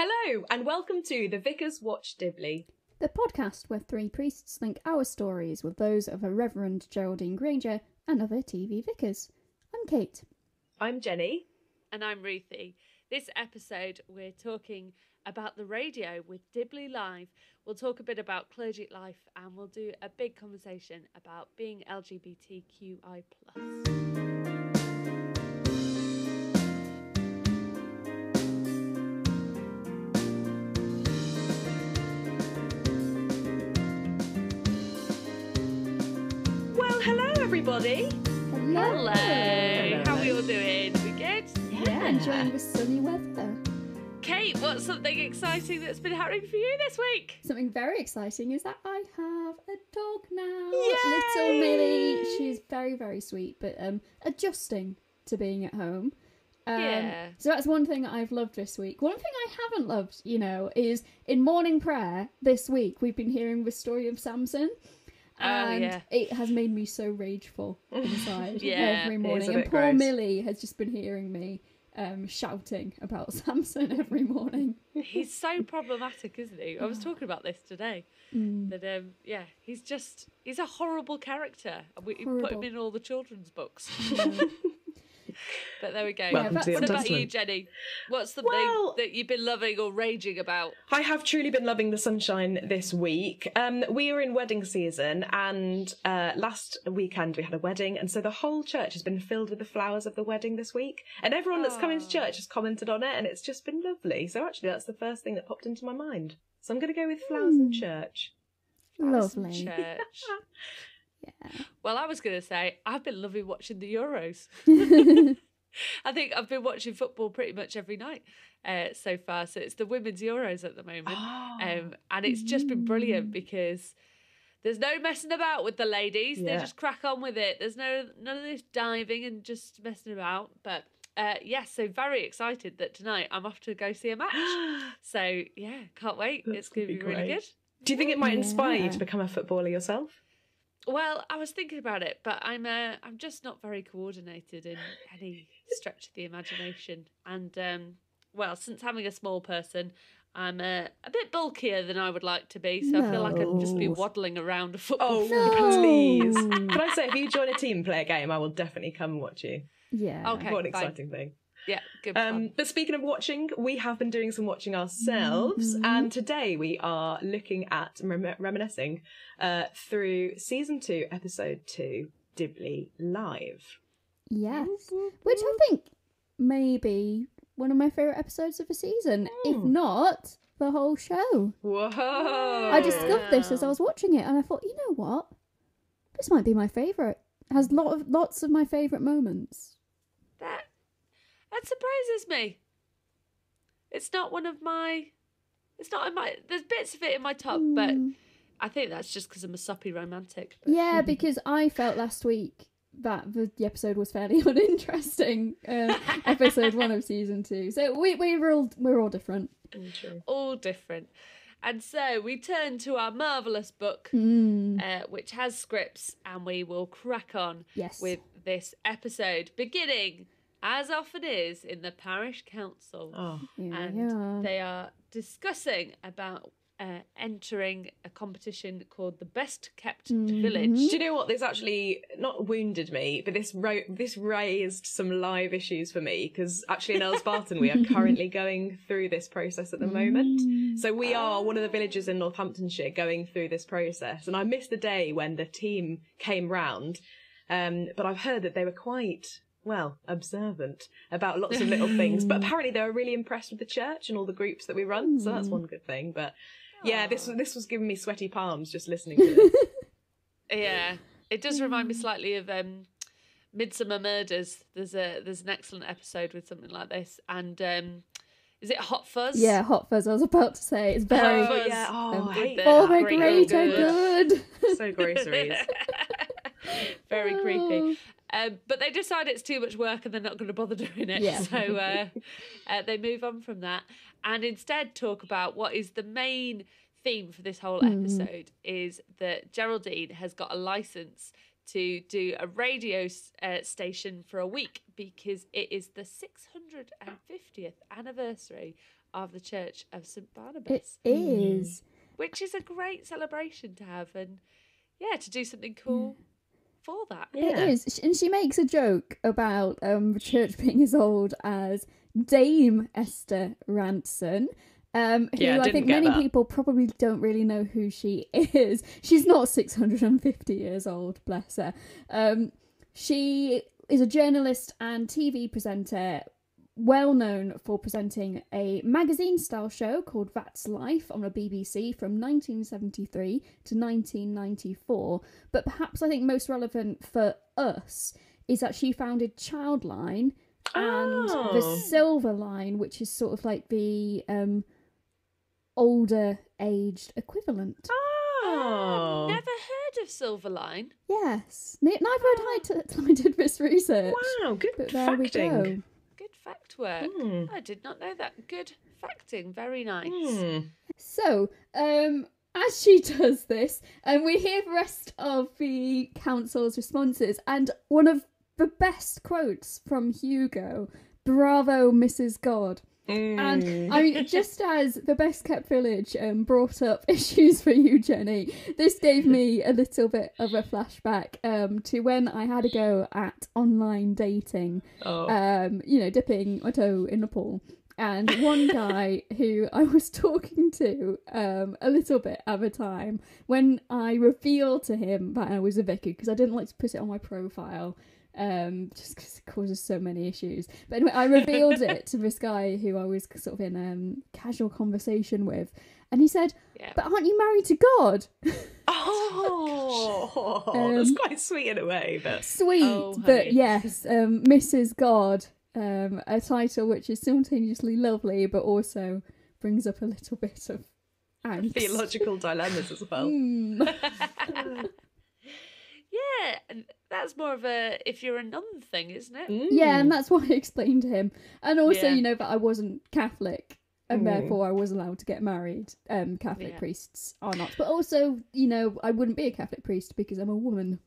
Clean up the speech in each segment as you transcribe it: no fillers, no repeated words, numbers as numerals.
Hello, and welcome to The Vicars Watch Dibley, the podcast where three priests link our stories with those of a Reverend Geraldine Granger and other TV vicars. I'm Kate. I'm Jenny. And I'm Ruthie. This episode, we're talking about the radio with Dibley Live. We'll talk a bit about clergy life and we'll do a big conversation about being LGBTQI+. Hello, everybody. Hello. How are we all doing? We good? Yeah, enjoying the sunny weather. Kate, what's something exciting that's been happening for you this week? Something very exciting is that I have a dog now. Yay! Little Millie. She's very, very sweet, but adjusting to being at home. Yeah. So that's one thing that I've loved this week. One thing I haven't loved, is in morning prayer this week, we've been hearing the story of Samson. And it has made me so rageful inside every morning. And poor gross. Millie has just been hearing me shouting about Samson every morning. He's so problematic, isn't he? I was talking about this today. That he's a horrible character. We put him in all the children's books. But there we go. What about you, Jenny? What's something that you've been loving or raging about? I have truly been loving the sunshine this week. We were in wedding season, and last weekend we had a wedding, and so the whole church has been filled with the flowers of the wedding this week, and everyone that's come into church has commented on it, and it's just been lovely. So actually that's the first thing that popped into my mind. So I'm going to go with flowers in church. Lovely. Church. Yeah. Well, I was going to say, I've been loving watching the Euros. I think I've been watching football pretty much every night so far. So it's the women's Euros at the moment. And it's just been brilliant because there's no messing about with the ladies. They just crack on with it. There's none of this diving and just messing about. But so very excited that tonight I'm off to go see a match. So yeah, can't wait. It's going to be really good. Do you think it might inspire you to become a footballer yourself? Well, I was thinking about it, but I'm just not very coordinated in any stretch of the imagination. And, since having a small person, I'm a bit bulkier than I would like to be, so I feel like I'd just be waddling around a football field. Please. Can I say, if you join a team and play a game, I will definitely come and watch you. Yeah. Okay, what an exciting thing. Yeah, good fun. But speaking of watching, we have been doing some watching ourselves, and today we are looking at reminiscing through season 2, episode 2, Dibley Live. Yes, which I think may be one of my favourite episodes of the season, if not the whole show. Whoa! I discovered this as I was watching it, and I thought, you know what? This might be my favourite. It has lots of my favourite moments. That surprises me. It's not one of my... It's not in my... There's bits of it in my top, but I think that's just because I'm a soppy romantic. But... Yeah, because I felt last week that the episode was fairly uninteresting. Episode 1 of season 2. So we're all different. All different. And so we turn to our marvellous book, which has scripts, and we will crack on with this episode, beginning... as often is in the parish council. And they are discussing about entering a competition called the Best Kept Village. Do you know what? This actually not wounded me, but this raised some live issues for me, because actually in Elsbarton we are currently going through this process at the moment. So we are one of the villages in Northamptonshire going through this process, and I missed the day when the team came round, but I've heard that they were quite... observant about lots of little things. But apparently they were really impressed with the church and all the groups that we run. So that's one good thing. But yeah, this was giving me sweaty palms just listening to this. Yeah, it does remind me slightly of Midsummer Murders. There's an excellent episode with something like this. And is it Hot Fuzz? Yeah, Hot Fuzz. I was about to say it's very. Hot Fuzz. Yeah. Oh, I hate that. Oh, they're great and good. So groceries. Very creepy. But they decide it's too much work and they're not going to bother doing it. Yeah. So they move on from that and instead talk about what is the main theme for this whole episode is that Geraldine has got a licence to do a radio station for a week because it is the 650th anniversary of the Church of St Barnabas. It is. Which is a great celebration to have, and to do something cool for that. It is. And she makes a joke about the church being as old as Dame Esther Ranson, who I think many people probably don't really know who she is. She's not 650 years old, bless her. She is a journalist and TV presenter, well known for presenting a magazine-style show called That's Life on the BBC from 1973 to 1994. But perhaps I think most relevant for us is that she founded Childline and the Silver Line, which is sort of like the older aged equivalent. Oh, never heard of Silver Line. Yes, neither had I till I did this research. Wow, good but there we go. Good fact work. I did not know that. Good facting. Very nice. So, as she does this, and we hear the rest of the council's responses, and one of the best quotes from Hugo, "Bravo, Mrs. God." And I mean, just as the Best Kept Village brought up issues for you, Jenny, this gave me a little bit of a flashback to when I had a go at online dating, dipping my toe in the pool. And one guy who I was talking to a little bit at the time, when I revealed to him that I was a vicar, because I didn't like to put it on my profile, just because it causes so many issues. But anyway, I revealed it to this guy who I was sort of in casual conversation with, and he said, "But aren't you married to God?" That's quite sweet in a way, but sweet, but yes, Mrs. God, a title which is simultaneously lovely, but also brings up a little bit of angst. Theological dilemmas as well. Yeah, and that's more of a if you're a nun thing, isn't it? Yeah, and that's what I explained to him. And also, that I wasn't Catholic, and therefore I was allowed to get married. Catholic priests are not. But also, I wouldn't be a Catholic priest because I'm a woman.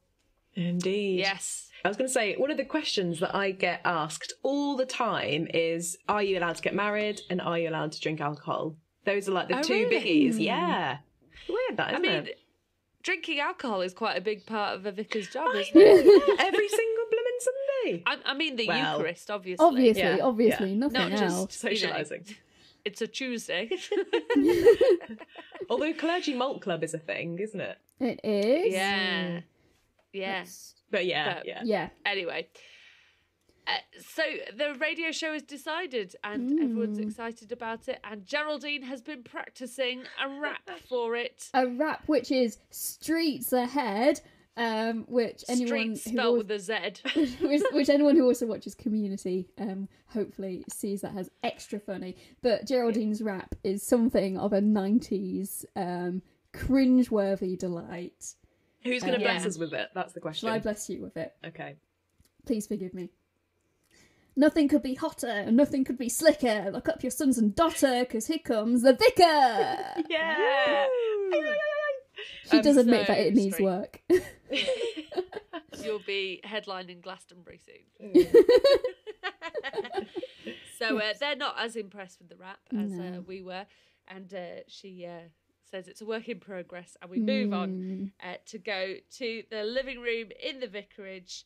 Indeed. Yes. I was going to say, one of the questions that I get asked all the time is, are you allowed to get married and are you allowed to drink alcohol? Those are like the two biggies. Yeah. Weird that, isn't it? Drinking alcohol is quite a big part of a vicar's job, isn't it? Every single blooming Sunday. I mean the Eucharist, obviously. Obviously, nothing not else. Just socialising. It's a Tuesday. Although Clergy Malt Club is a thing, isn't it? It is. Yeah. Yes. But yeah. Anyway. So the radio show is decided and everyone's excited about it, and Geraldine has been practicing a rap for it. A rap which is Streets Ahead, which anyone Streets spelled with a Z. which anyone who also watches Community hopefully sees that as extra funny. But Geraldine's rap is something of a 90s cringeworthy delight. Who's going to bless us with it? That's the question. Shall I bless you with it? Okay. Please forgive me. Nothing could be hotter, nothing could be slicker. Lock up your sons and daughter, because here comes the vicar. Yeah. She does admit that it needs work. You'll be headlining Glastonbury soon. So they're not as impressed with the rap as we were, and she says it's a work in progress, and we move on to go to the living room in the vicarage.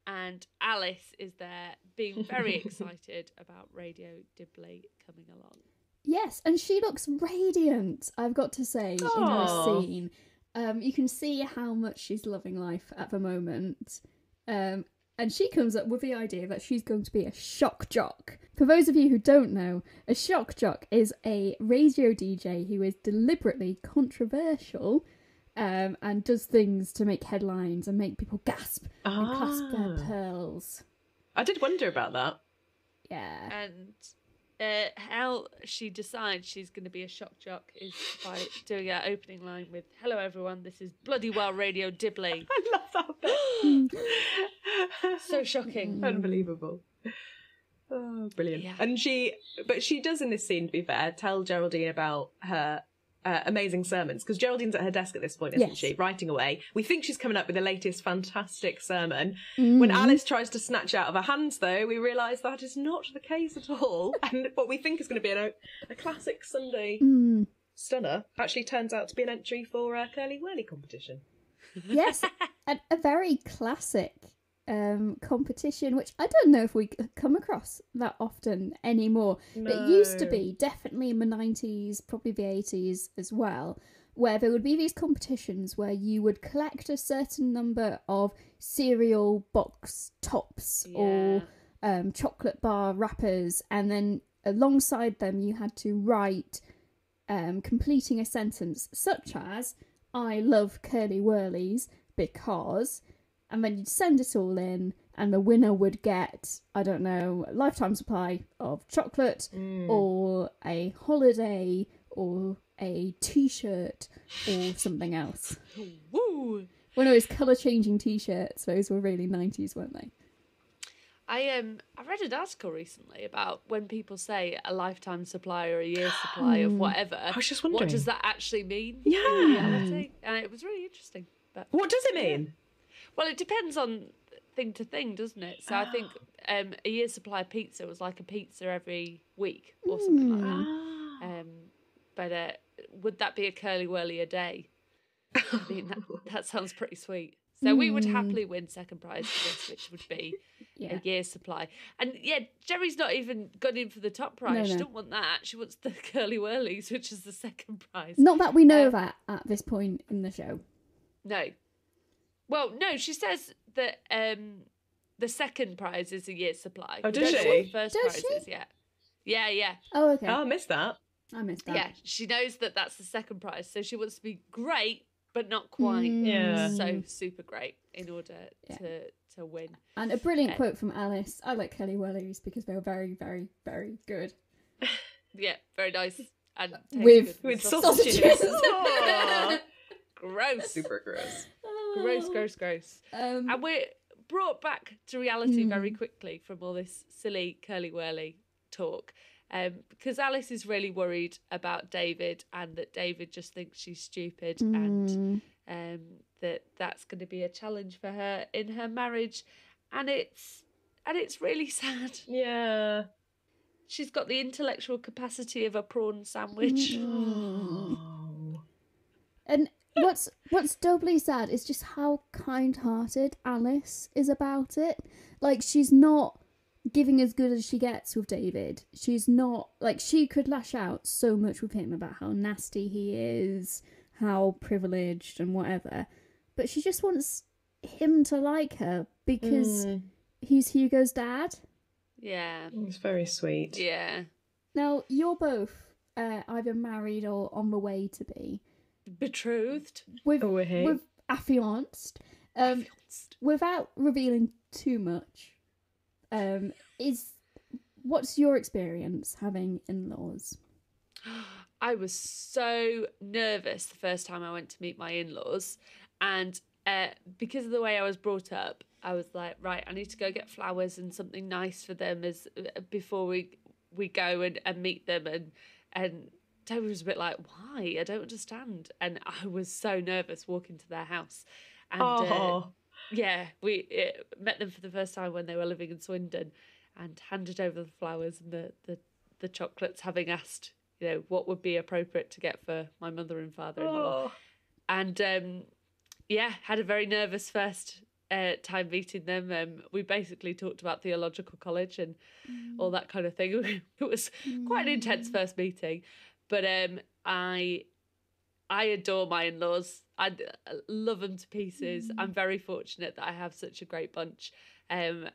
And Alice is there being very excited about Radio Dibley coming along. Yes, and she looks radiant, I've got to say, in her scene. You can see how much she's loving life at the moment. And she comes up with the idea that she's going to be a shock jock. For those of you who don't know, a shock jock is a radio DJ who is deliberately controversial and does things to make headlines and make people gasp and clasp their pearls. I did wonder about that. Yeah. And how she decides she's going to be a shock jock is by doing her opening line with, "Hello everyone, this is Bloody Well Radio Dibley." I love that bit. So shocking. Unbelievable. Oh, brilliant. Yeah. And she does in this scene, to be fair, tell Geraldine about her amazing sermons, because Geraldine's at her desk at this point, isn't she, writing away. We think she's coming up with the latest fantastic sermon. When Alice tries to snatch it out of her hands, though, we realise that is not the case at all, and what we think is going to be a classic Sunday stunner actually turns out to be an entry for a Curly Wurly competition. Yes, a very classic competition, which I don't know if we come across that often anymore. No. It used to be, definitely in the 90s, probably the 80s as well, where there would be these competitions where you would collect a certain number of cereal box tops or chocolate bar wrappers, and then alongside them you had to write completing a sentence such as, I love Curly Wurlys because... And then you'd send it all in, and the winner would get, I don't know, a lifetime supply of chocolate, or a holiday, or a T-shirt, or something else. Woo! One of those colour-changing T-shirts. Those were really 90s, weren't they? I read an article recently about when people say a lifetime supply or a year's supply of whatever. I was just wondering. What does that actually mean in reality? And it was really interesting. But what does it mean? Well, it depends on thing to thing, doesn't it? So I think a year's supply of pizza was like a pizza every week or something like that. But would that be a Curly Wurly a day? I mean, that sounds pretty sweet. So we would happily win second prize for this, which would be a year's supply. And Jerry's not even gone in for the top prize. No. She don't want that. She wants the Curly Wurlies, which is the second prize. Not that we know that at this point in the show. No. Well, no, she says that the second prize is a year's supply. Oh, does she? Don't know what the first prize is yet. Yeah. Oh, okay. Oh, I missed that. Yeah, she knows that that's the second prize, so she wants to be great, but not quite so super great in order to win. And a brilliant quote from Alice. I like Curly Wurlys because they were very, very, very good. Yeah, very nice. And with sausages. Gross. Super gross. Gross. And we're brought back to reality very quickly from all this silly Curly Wurly talk, because Alice is really worried about David, and that David just thinks she's stupid, and that's going to be a challenge for her in her marriage, and it's really sad. Yeah. She's got the intellectual capacity of a prawn sandwich. And what's doubly sad is just how kind-hearted Alice is about it. Like, she's not giving as good as she gets with David. She's not, like, she could lash out so much with him about how nasty he is, how privileged and whatever, but she just wants him to like her because he's Hugo's dad. Yeah. It's very sweet. Yeah. Now, you're both either married or on the way to be. Betrothed. With affianced. Without revealing too much, what's your experience having in-laws? I was so nervous the first time I went to meet my in-laws, and because of the way I was brought up, I was like, right, I need to go get flowers and something nice for them before we go and meet them, and Toby was a bit like, why? I don't understand. And I was so nervous walking to their house. And we met them for the first time when they were living in Swindon, and handed over the flowers and the chocolates, having asked, what would be appropriate to get for my mother and father-in-law. And had a very nervous first time meeting them. We basically talked about theological college and all that kind of thing. It was quite an intense first meeting. But I adore my in-laws. I love them to pieces. I'm very fortunate that I have such a great bunch. So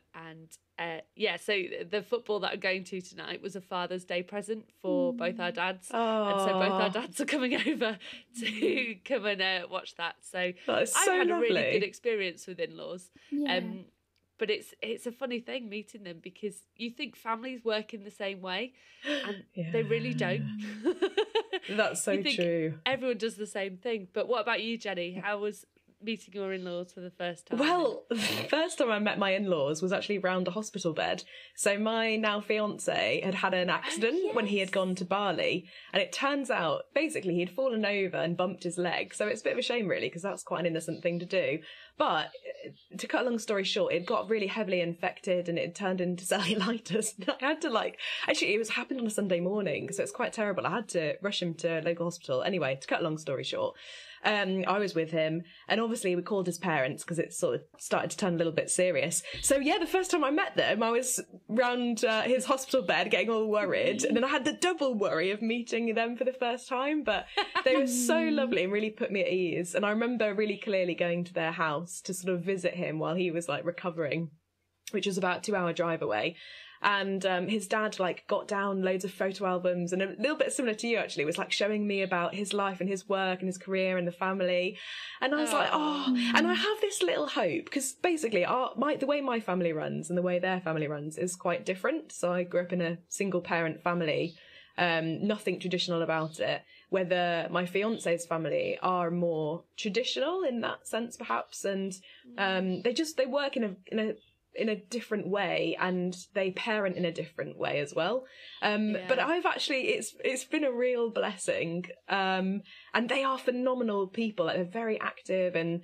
the football that I'm going to tonight was a Father's Day present for both our dads. And so both our dads are coming over to come and watch that. So I've had a really good experience with in-laws. Yeah. But it's a funny thing meeting them, because you think families work in the same way, and they really don't. That's so true. Everyone does the same thing. But what about you, Jenny? How was meeting your in-laws for the first time? Well, the first time I met my in-laws was actually round a hospital bed. So my now fiance had an accident when he had gone to Bali, and it turns out basically he'd fallen over and bumped his leg. So it's a bit of a shame really, because that's quite an innocent thing to do. But to cut a long story short, it got really heavily infected and it turned into cellulitis. I had to actually it happened on a Sunday morning, so it's quite terrible. I had to rush him to a local hospital. Anyway, to cut a long story short, I was with him, and obviously we called his parents because it sort of started to turn a little bit serious. So yeah, the first time I met them, I was round his hospital bed getting all worried, and then I had the double worry of meeting them for the first time. But they were so lovely and really put me at ease. And I remember really clearly going to their house to sort of visit him while he was recovering, which was about a 2-hour drive away. And his dad got down loads of photo albums, and a little bit similar to you actually, was showing me about his life and his work and his career and the family. And I was and I have this little hope, because basically the way my family runs and the way their family runs is quite different. So I grew up in a single parent family, nothing traditional about it. Whether my fiance's family are more traditional in that sense, perhaps, and they work in a different way, and they parent in a different way as well. But I've actually, it's been a real blessing. And they are phenomenal people. They're very active, and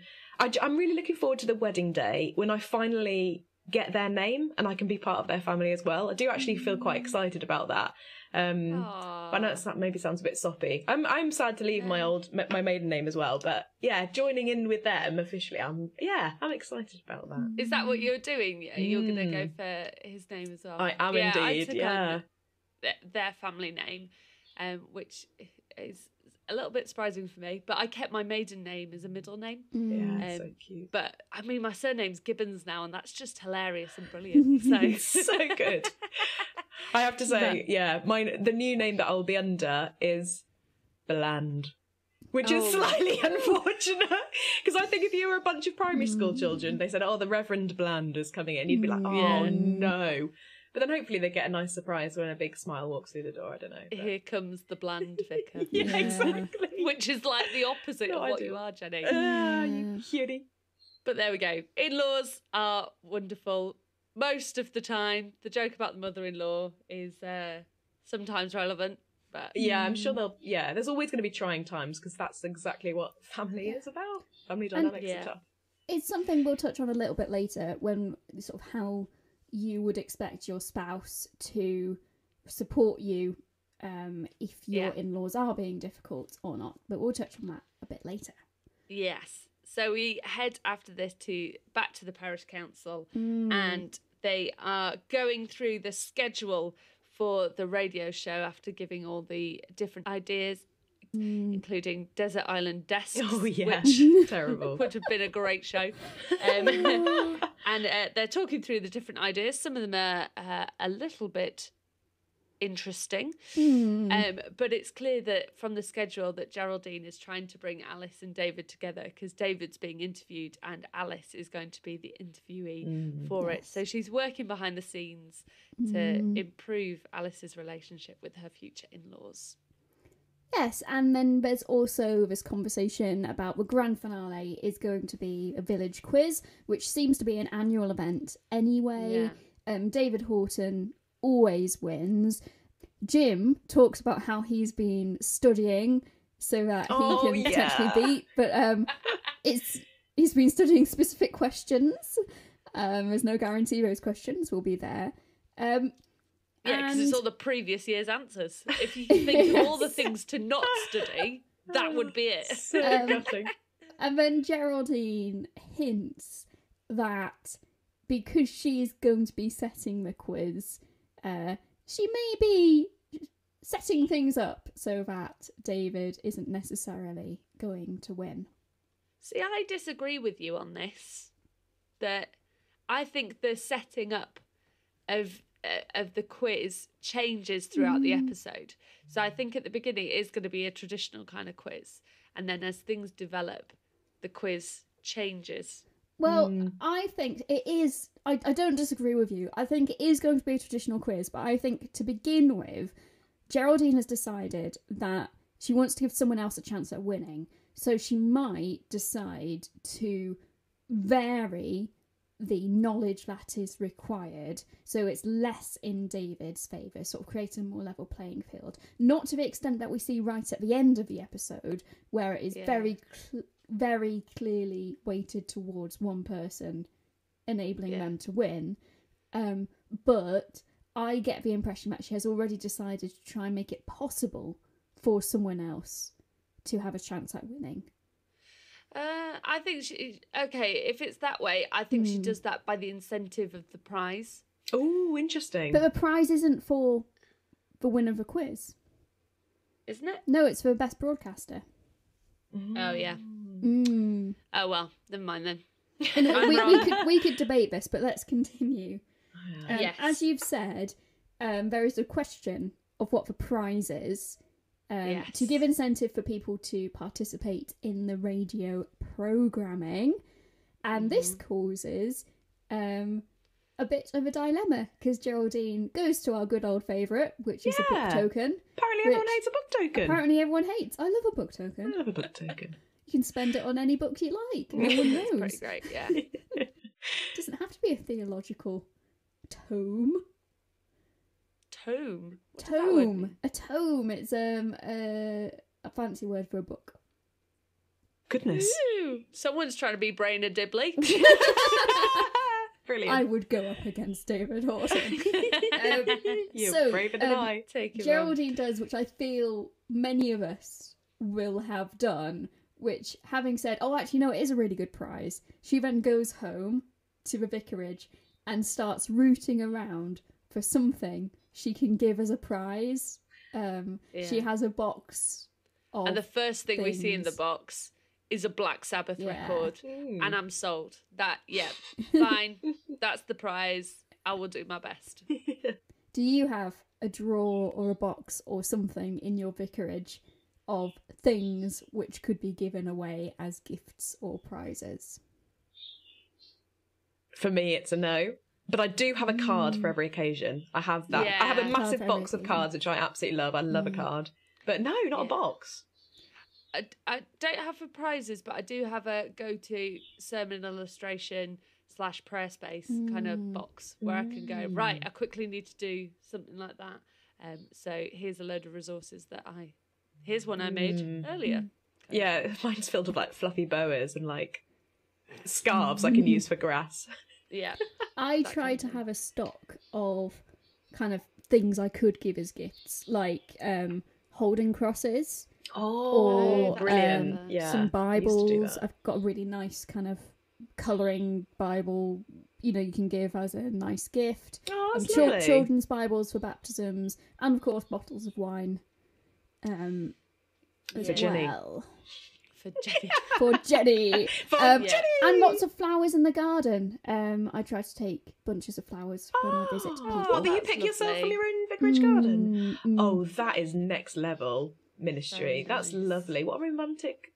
I'm really looking forward to the wedding day when I finally get their name and I can be part of their family as well. I do actually feel quite excited about that. But I know that maybe sounds a bit soppy. I'm sad to leave my maiden name as well, but yeah, joining in with them officially, I'm excited about that. Is that what you're doing? You're going to go for his name as well? I am indeed, I took their family name, which is a little bit surprising for me, but I kept my maiden name as a middle name. Yeah, so cute. But I mean, my surname's Gibbons now, and that's just hilarious and brilliant. So so good. I have to say, the new name that I'll be under is Bland, which is slightly unfortunate, because I think if you were a bunch of primary school children, they said, the Reverend Bland is coming in, you'd be like, no. But then hopefully they get a nice surprise when a big smile walks through the door. I don't know. But... Here comes the bland vicar. Yeah, exactly. Which is the opposite of what you are, Jenny. You cutie. But there we go. In-laws are wonderful. Most of the time, the joke about the mother-in-law is sometimes relevant. But yeah, I'm sure there's always going to be trying times, because that's exactly what family is about. Family dynamics are tough. It's something we'll touch on a little bit later, when sort of how you would expect your spouse to support you if your in-laws are being difficult or not. But we'll touch on that a bit later. Yes. So we head after this back to the parish council, and they are going through the schedule for the radio show after giving all the different ideas, including Desert Island Desks, which terrible would have been a great show. And they're talking through the different ideas. Some of them are a little bit interesting, but it's clear that from the schedule that Geraldine is trying to bring Alice and David together, because David's being interviewed and Alice is going to be the interviewee for it. So she's working behind the scenes to improve Alice's relationship with her future in-laws. Yes, and then there's also this conversation about the grand finale is going to be a village quiz, which seems to be an annual event anyway. David Horton always wins. Jim talks about how he's been studying so that he can potentially beat, but he's been studying specific questions. There's no guarantee those questions will be there. Because it's all the previous year's answers. If you think of all the things to not study, that would be it. So gutting. And then Geraldine hints that because she's going to be setting the quiz, she may be setting things up so that David isn't necessarily going to win. See, I disagree with you on this. That I think the setting up of the quiz changes throughout the episode. So I think at the beginning it is going to be a traditional kind of quiz, and then as things develop, the quiz changes. Well, I think it is. I don't disagree with you. I think it is going to be a traditional quiz, but I think to begin with, Geraldine has decided that she wants to give someone else a chance at winning. So she might decide to vary the knowledge that is required, so it's less in David's favour, sort of creating a more level playing field. Not to the extent that we see right at the end of the episode, where it is very clearly weighted towards one person, enabling them to win. But I get the impression that she has already decided to try and make it possible for someone else to have a chance at winning. I think if it's that way, I think she does that by the incentive of the prize. Oh, interesting. But the prize isn't for the winner of the quiz. Isn't it? No, it's for best broadcaster. Oh, yeah. Oh, well, never mind then. we could debate this, but let's continue. Yes. As you've said, there is a question of what the prize is. To give incentive for people to participate in the radio programming. And this causes a bit of a dilemma, because Geraldine goes to our good old favourite, which is a book token. Apparently everyone hates a book token. Apparently everyone hates. I love a book token. I love a book token. You can spend it on any book you like. No one knows. It's pretty great, yeah. It doesn't have to be a theological tome. Tome? Tome. A tome. It's a fancy word for a book. Goodness. Ooh, someone's trying to be Brainerd Dibley. Brilliant. I would go up against David Horton. You're braver than I. Geraldine does, which I feel many of us will have done, which, having said, oh, actually, no, it is a really good prize, she then goes home to the vicarage and starts rooting around for something she can give as a prize. She has a box of and the first thing we see in the things. box is a Black Sabbath record. Ooh. And I'm sold. Fine. That's the prize. I will do my best. Do you have a drawer or a box or something in your vicarage of things which could be given away as gifts or prizes? For me, it's a no. But I do have a card for every occasion. I have that. Yeah. I have a Card massive for box every of cards, which I absolutely love. I love a card. But no, not a box. I don't have for prizes, but I do have a go-to sermon illustration / prayer space kind of box where I can go, right, I quickly need to do something like that. So here's a load of resources here's one I made earlier. Yeah, mine's filled with like fluffy boas and like scarves I can use for grass. Yeah. I try to have a stock of kind of things I could give as gifts, like holding crosses. Oh, or brilliant. some Bibles. Used to do that. I've got a really nice kind of colouring Bible, you can give as a nice gift. Oh, that's lovely. Children's Bibles for baptisms, and of course bottles of wine as Jenny. well. For Jenny. For Jenny. Jenny! And lots of flowers in the garden. I try to take bunches of flowers when I visit people. What, do you That's pick yourself lovely. from your own vicarage garden? Oh, that is next level ministry. Very That's nice. lovely. What a romantic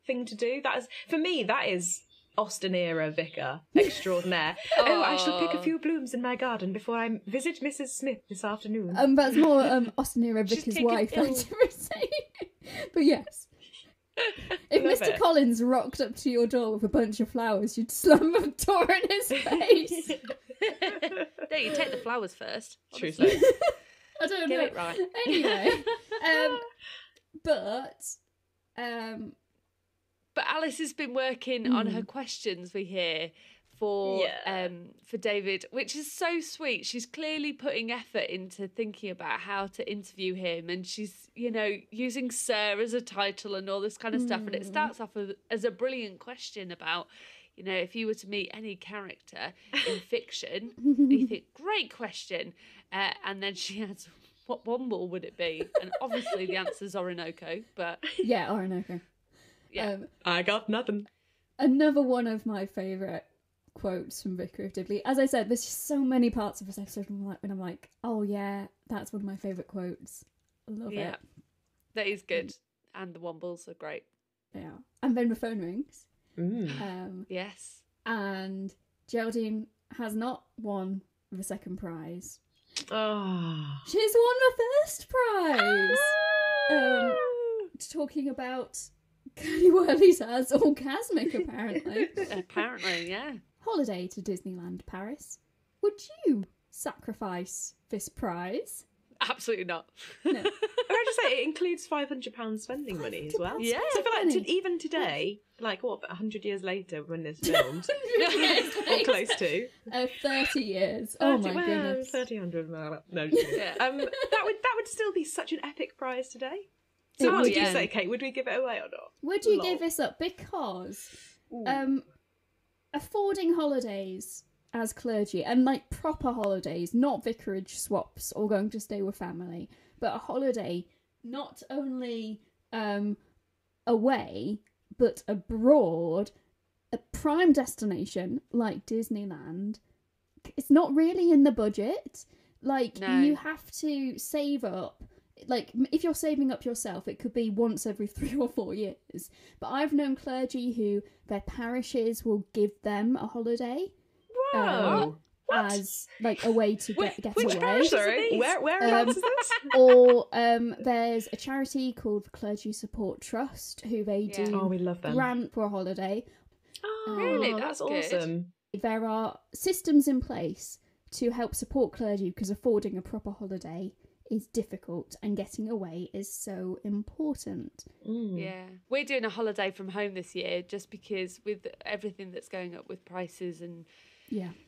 thing to do. That is, for me, that is Austen era vicar extraordinaire. I shall pick a few blooms in my garden before I visit Mrs. Smith this afternoon. That's more Austen era vicar's taken wife, ill. I'd say. But yes. If Love Mr. it. Collins rocked up to your door with a bunch of flowers, you'd slam the door in his face. No, you take the flowers first. True honestly. story. I don't Get know. it right. Anyway, But Alice has been working on her questions we hear for David, which is so sweet. She's clearly putting effort into thinking about how to interview him, and she's, using Sir as a title and all this kind of stuff. And it starts off as a brilliant question about, if you were to meet any character in fiction, you think, great question. And then she adds, what Womble would it be? And obviously the answer's Orinoco, but yeah, Orinoco. yeah. I got nothing. Another one of my favourite quotes from Vicar of Dibley. As I said, there's just so many parts of this episode when I'm like, oh yeah, that's one of my favourite quotes. I love it. That is good. And the Wombles are great. Yeah. And then the phone rings. Yes. And Geraldine has not won the second prize. Oh. She's won the first prize. Talking about Curly Wurlys has orgasmic, apparently. Apparently, yeah. Holiday to Disneyland Paris. Would you sacrifice this prize? Absolutely not. No. I would just say it includes £500 spending money as well. Yeah. So I feel like even today, like 100 years later when this filmed, or close to 30 years. Oh my 30, goodness. 300. No, just kidding. Yeah. that would still be such an epic prize today. So what would you say, Kate? Would we give it away or not? Would you give this up? Because affording holidays as clergy, and like proper holidays, not vicarage swaps or going to stay with family, but a holiday not only away but abroad, a prime destination like Disneyland, it's not really in the budget. Like, you have to save up. Like, if you're saving up yourself, it could be once every 3 or 4 years. But I've known cleargy who their parishes will give them a holiday. Whoa! As like a way to get which away. parish, sorry? Whereabouts is this? Or there's a charity called the Clergy Support Trust who they do we love them. grant for a holiday. Oh, really? That's Good. awesome. There are systems in place to help support clergy because affording a proper holiday is difficult and getting away is so important. Yeah. We're doing a holiday from home this year just because with everything that's going up with prices and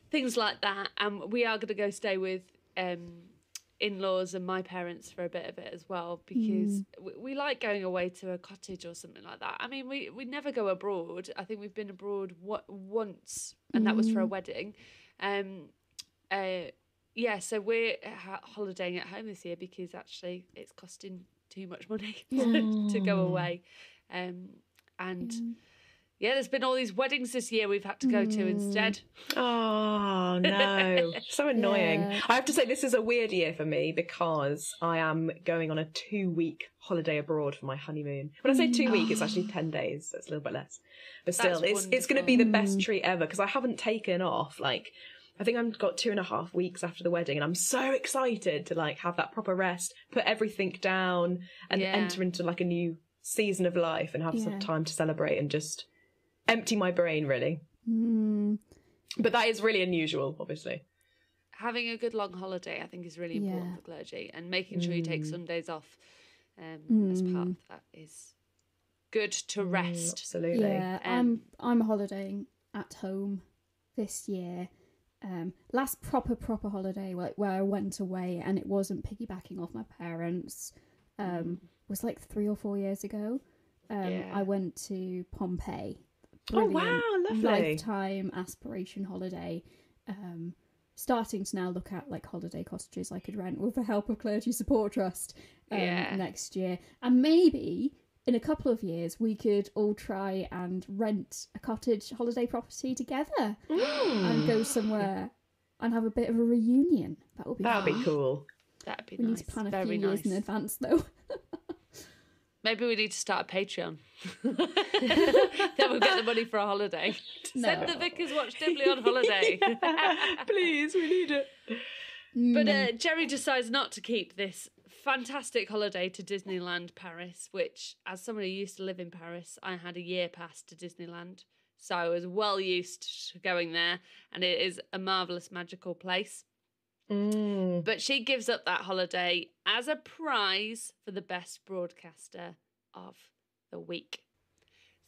things like that, and we are going to go stay with in-laws and my parents for a bit of it as well because we like going away to a cottage or something like that. I mean, we never go abroad. I think we've been abroad once, and that was for a wedding. So we're holidaying at home this year because actually it's costing too much money to go away. There's been all these weddings this year we've had to go to instead. Oh, no. So annoying. Yeah. I have to say, this is a weird year for me because I am going on a 2-week holiday abroad for my honeymoon. When I say 2 weeks, it's actually 10 days, so it's a little bit less. But still, it's going to be the best treat ever because I haven't taken off, like, I think I've got 2.5 weeks after the wedding and I'm so excited to, like, have that proper rest, put everything down and enter into, like, a new season of life and have some time to celebrate and just empty my brain, really. But that is really unusual, obviously. Having a good long holiday, I think, is really important for clergy, and making sure you take Sundays off as part of that is good to rest. Absolutely. Yeah, I'm holidaying at home this year. Last proper holiday where I went away and it wasn't piggybacking off my parents was like 3 or 4 years ago. I went to Pompeii. Brilliant, wow, lovely. Lifetime aspiration holiday. Starting to now look at like holiday cottages I could rent with the help of Clergy Support Trust next year. And maybe in a couple of years we could all try and rent a cottage holiday property together and go somewhere and have a bit of a reunion. That would be cool. That'd be nice. We need to plan a few years in advance though. Maybe we need to start a Patreon. Then we'll get the money for a holiday. Send the Vicars Watch Dibley on holiday. Please, we need it. But Jerry decides not to keep this fantastic holiday to Disneyland Paris, which, as someone who used to live in Paris, I had a year pass to Disneyland. So I was well used to going there, and it is a marvellous, magical place. But she gives up that holiday as a prize for the best broadcaster of the week.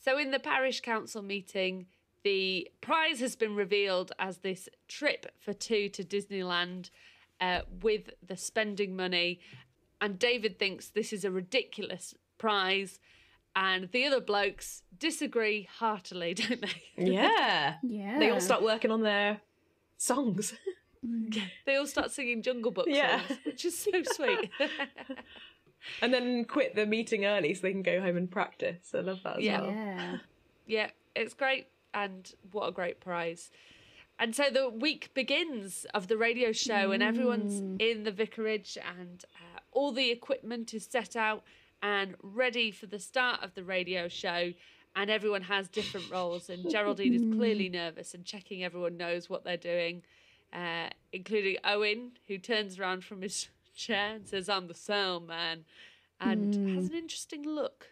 So in the parish council meeting, the prize has been revealed as this trip for 2 to Disneyland with the spending money. And David thinks this is a ridiculous prize. And the other blokes disagree heartily, don't they? Yeah. They all start working on their songs. They all start singing Jungle Book songs, which is so sweet. And then quit the meeting early so they can go home and practice. I love that as well. Yeah, it's great. And what a great prize. And so the week begins of the radio show and everyone's in the vicarage and all the equipment is set out and ready for the start of the radio show. And everyone has different roles. And Geraldine is clearly nervous and checking everyone knows what they're doing. Including Owen, who turns around from his chair and says, "I'm the sound man," and has an interesting look.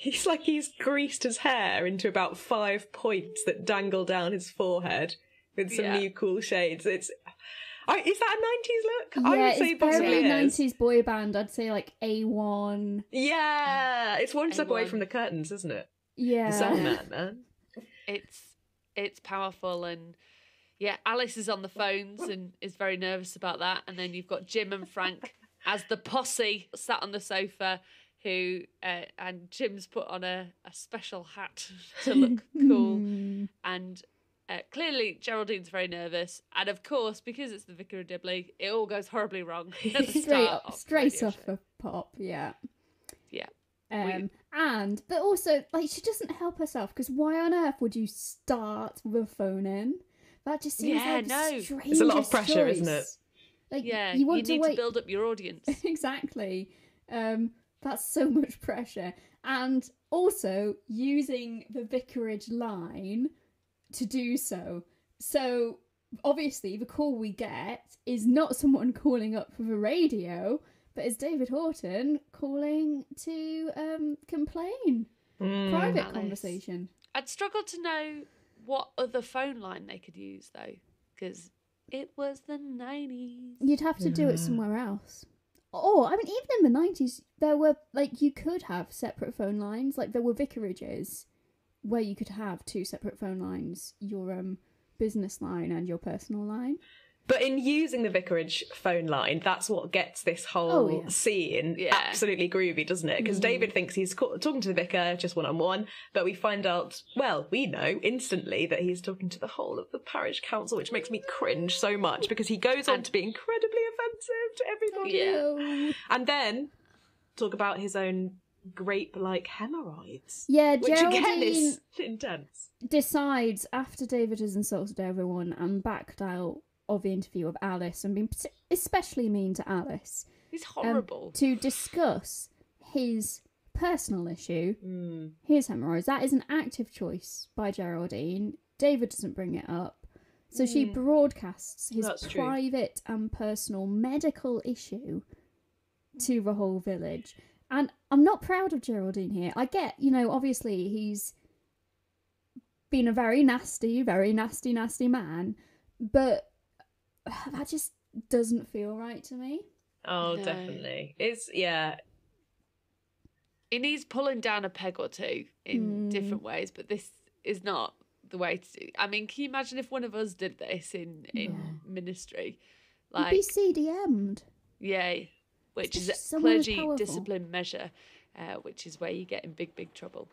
He's like he's greased his hair into about 5 points that dangle down his forehead with some new cool shades. Is that a 90s look? Yeah, I would say it's possibly very is. 90s boy band. I'd say like A1. Yeah, it's one step away A1. from the curtains, isn't it? Yeah. The Sandman, man. It's powerful, and Alice is on the phones and is very nervous about that. And then you've got Jim and Frank as the posse sat on the sofa, who and Jim's put on a special hat to look cool, and clearly Geraldine's very nervous, and of course because it's the Vicar of Dibley, it all goes horribly wrong. At the straight off the pop, yeah. But also, like, she doesn't help herself, because why on earth would you start with a phone in? That just seems like the strangest it's a lot of pressure, choice. isn't it? Like, you need to build up your audience. Exactly. That's so much pressure. And also using the vicarage line to do so. So obviously the call we get is not someone calling up for the radio, but it's David Horton calling to complain. Private Alice. Conversation. I'd struggle to know what other phone line they could use, though, because it was the 90s. You'd have to do it somewhere else. Or, I mean, even in the 90s, there were, like, you could have separate phone lines. Like, there were vicarages where you could have 2 separate phone lines, your business line and your personal line. But in using the vicarage phone line, that's what gets this whole scene absolutely groovy, doesn't it? Because David thinks he's talking to the vicar just one-on-one, but we find out, well, we know instantly that he's talking to the whole of the parish council, which makes me cringe so much, because he goes on to be incredibly offensive to everybody. Yeah. And then talk about his own grape-like hemorrhoids. Yeah, which again Geraldine is intense. decides, after David has insulted everyone and backed out of the interview of Alice and been especially mean to Alice. He's horrible. To discuss his personal issue, his hemorrhoids. That is an active choice by Geraldine. David doesn't bring it up. So she broadcasts his private and personal medical issue to the whole village. And I'm not proud of Geraldine here. I get, obviously he's been a very nasty man, but that just doesn't feel right to me. Oh, no. Definitely. He needs pulling down a peg or two in different ways, but this is not the way to do. I mean, can you imagine if one of us did this in ministry? Like, you'd be CDM'd. Yeah, which is a clergy discipline measure, which is where you get in big trouble.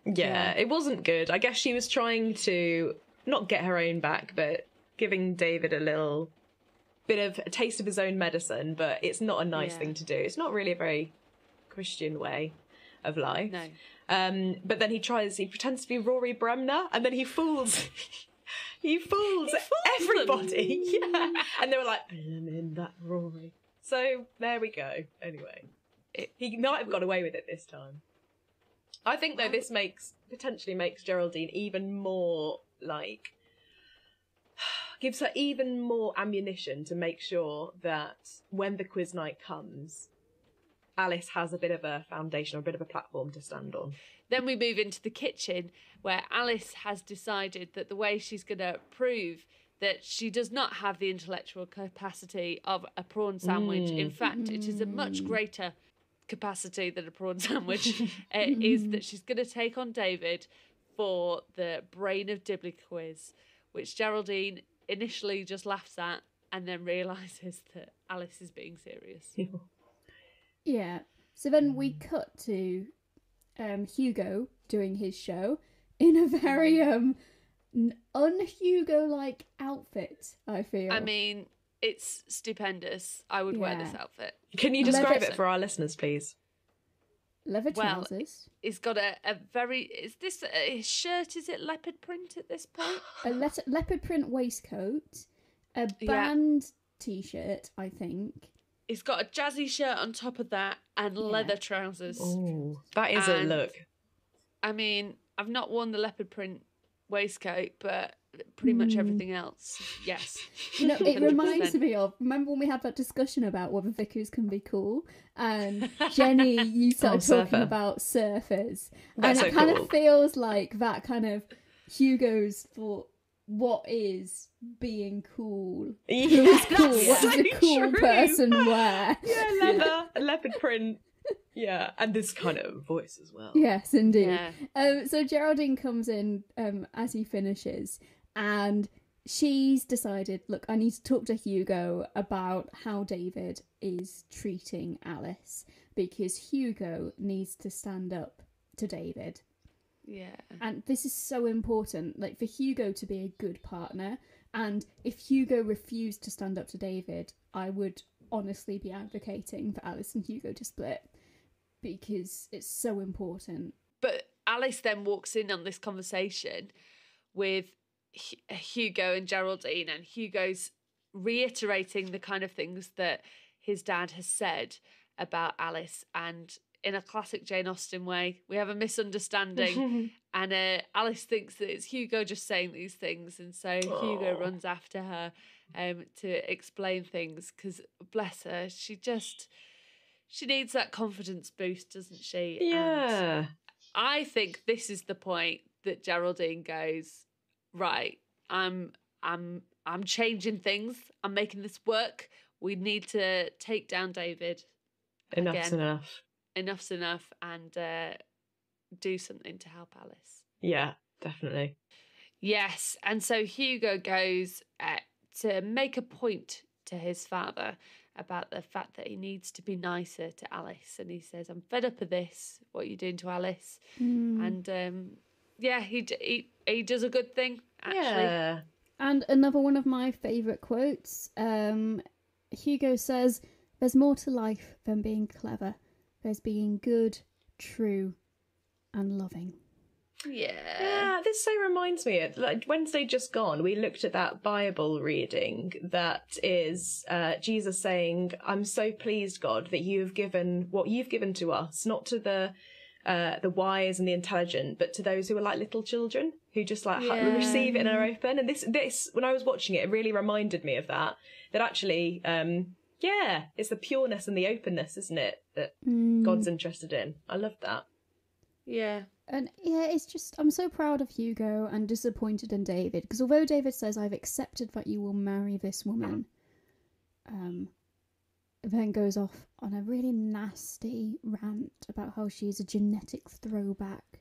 It wasn't good. I guess she was trying to not get her own back, but giving David a little bit of a taste of his own medicine, but it's not a nice thing to do. It's not really a very Christian way of life. No. But then he pretends to be Rory Bremner, and then he fools everybody. Yeah. And they were like, I'm in that Rory. So there we go. Anyway, he might have got away with it this time. I think, though, this potentially makes Geraldine even more, like, gives her even more ammunition to make sure that when the quiz night comes, Alice has a bit of a foundation or a bit of a platform to stand on. Then we move into the kitchen, where Alice has decided that the way she's going to prove that she does not have the intellectual capacity of a prawn sandwich, in fact, it is a much greater capacity than a prawn sandwich, is that she's going to take on David for the Brain of Dibley quiz, which Geraldine initially just laughs at and then realises that Alice is being serious. Yeah. So then we cut to Hugo doing his show in a very un-Hugo-like outfit, I feel. I mean, it's stupendous. I would wear this outfit. Can you describe it for our listeners, please? Leather trousers. Well, it's got a very... Is this a shirt? Is it leopard print at this point? A leopard print waistcoat. A band T-shirt, I think. It's got a jazzy shirt on top of that and leather trousers. Oh, that is a look. I mean, I've not worn the leopard print waistcoat, but pretty much everything else, yes. You know, it reminds me of, remember when we had that discussion about whether vicars can be cool? And Jenny, you started talking about surfers. That's and it kind of feels like that kind of Hugo's thought, what is being cool? Yeah, who is cool? What does so a cool true. person wear? Yeah, leather, a leopard print. Yeah, and this kind of voice as well. Yes, indeed. Yeah. So Geraldine comes in as he finishes, and she's decided, look, I need to talk to Hugo about how David is treating Alice, because Hugo needs to stand up to David. Yeah. And this is so important, like, for Hugo to be a good partner. And if Hugo refused to stand up to David, I would honestly be advocating for Alice and Hugo to split, because it's so important. But Alice then walks in on this conversation with Hugo and Geraldine, and Hugo's reiterating the kind of things that his dad has said about Alice, and in a classic Jane Austen way, we have a misunderstanding, and Alice thinks that it's Hugo just saying these things, and so Hugo runs after her to explain things, because bless her, she needs that confidence boost, doesn't she? Yeah. And I think this is the point that Geraldine goes, right, I'm changing things, I'm making this work, we need to take down David. Enough's enough. Enough's enough, and do something to help Alice. Yeah, definitely. Yes, and so Hugo goes to make a point to his father about the fact that he needs to be nicer to Alice, and he says, I'm fed up of this, what you're doing to Alice. And he does a good thing, actually. Yeah. And another one of my favourite quotes, Hugo says, there's more to life than being clever. There's being good, true, and loving. Yeah, this so reminds me of, like, Wednesday just gone, we looked at that Bible reading that is Jesus saying, I'm so pleased, God, that you have given what you've given to us, not to the wise and the intelligent, but to those who are like little children, who just receive it and are open. And this when I was watching it, it really reminded me of that actually it's the pureness and the openness, isn't it, that God's interested in. I love that. Yeah. And it's just, I'm so proud of Hugo and disappointed in David, because although David says, I've accepted that you will marry this woman, then goes off on a really nasty rant about how she's a genetic throwback.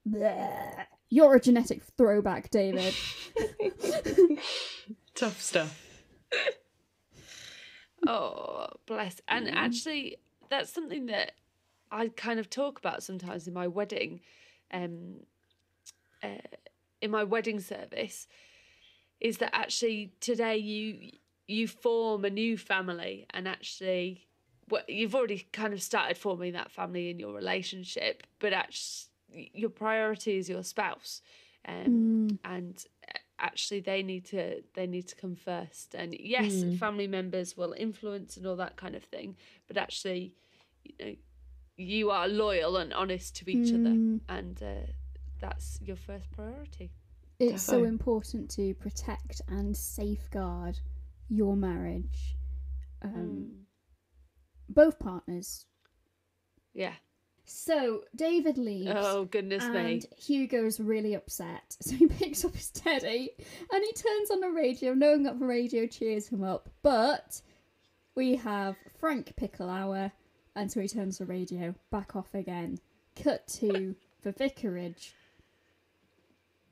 Blech. You're a genetic throwback, David. Tough stuff. Oh, bless. And actually, that's something that I kind of talk about sometimes in my wedding, service, is that actually today you form a new family, and actually you've already kind of started forming that family in your relationship, but actually your priority is your spouse, and actually they need to come first. And yes, family members will influence and all that kind of thing, but actually, you are loyal and honest to each other, and that's your first priority. It's so important to protect and safeguard your marriage. Both partners. Yeah. So David leaves. Oh, goodness me. And Hugo's really upset. So he picks up his teddy and he turns on the radio, knowing that the radio cheers him up. But we have Frank Pickle Hour, and so he turns the radio back off again. Cut to the vicarage.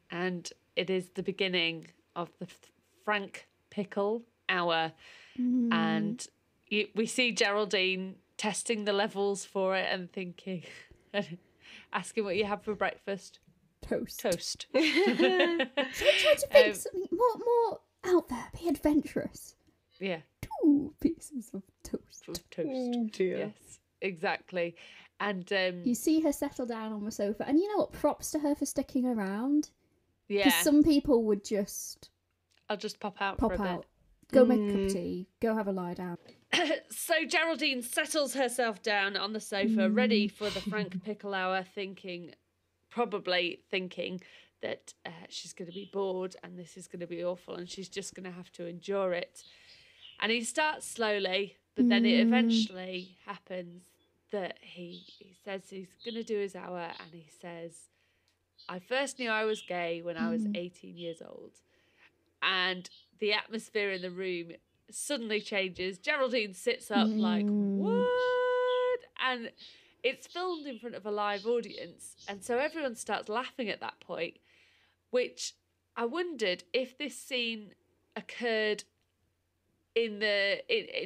And it is the beginning of the Frank Pickle Hour. And we see Geraldine testing the levels for it and thinking, asking what you have for breakfast. Toast. So I'm trying to think something more out there, be adventurous. Yeah. 2 pieces of toast. Toast. Oh, dear. Yes, exactly. And you see her settle down on the sofa, and you know what? Props to her for sticking around. yeah, Because some people would just I'll just pop out pop for a bit. out, go make a cup of tea, go have a lie down. So Geraldine settles herself down on the sofa, ready for the Frank Pickle Hour, probably thinking that she's going to be bored and this is going to be awful and she's just going to have to endure it. And he starts slowly, but then it eventually happens that he says he's going to do his hour, and he says, I first knew I was gay when I was 18 years old. And the atmosphere in the room suddenly changes. Geraldine sits up like, what? And it's filmed in front of a live audience. And so everyone starts laughing at that point, which I wondered if this scene occurred in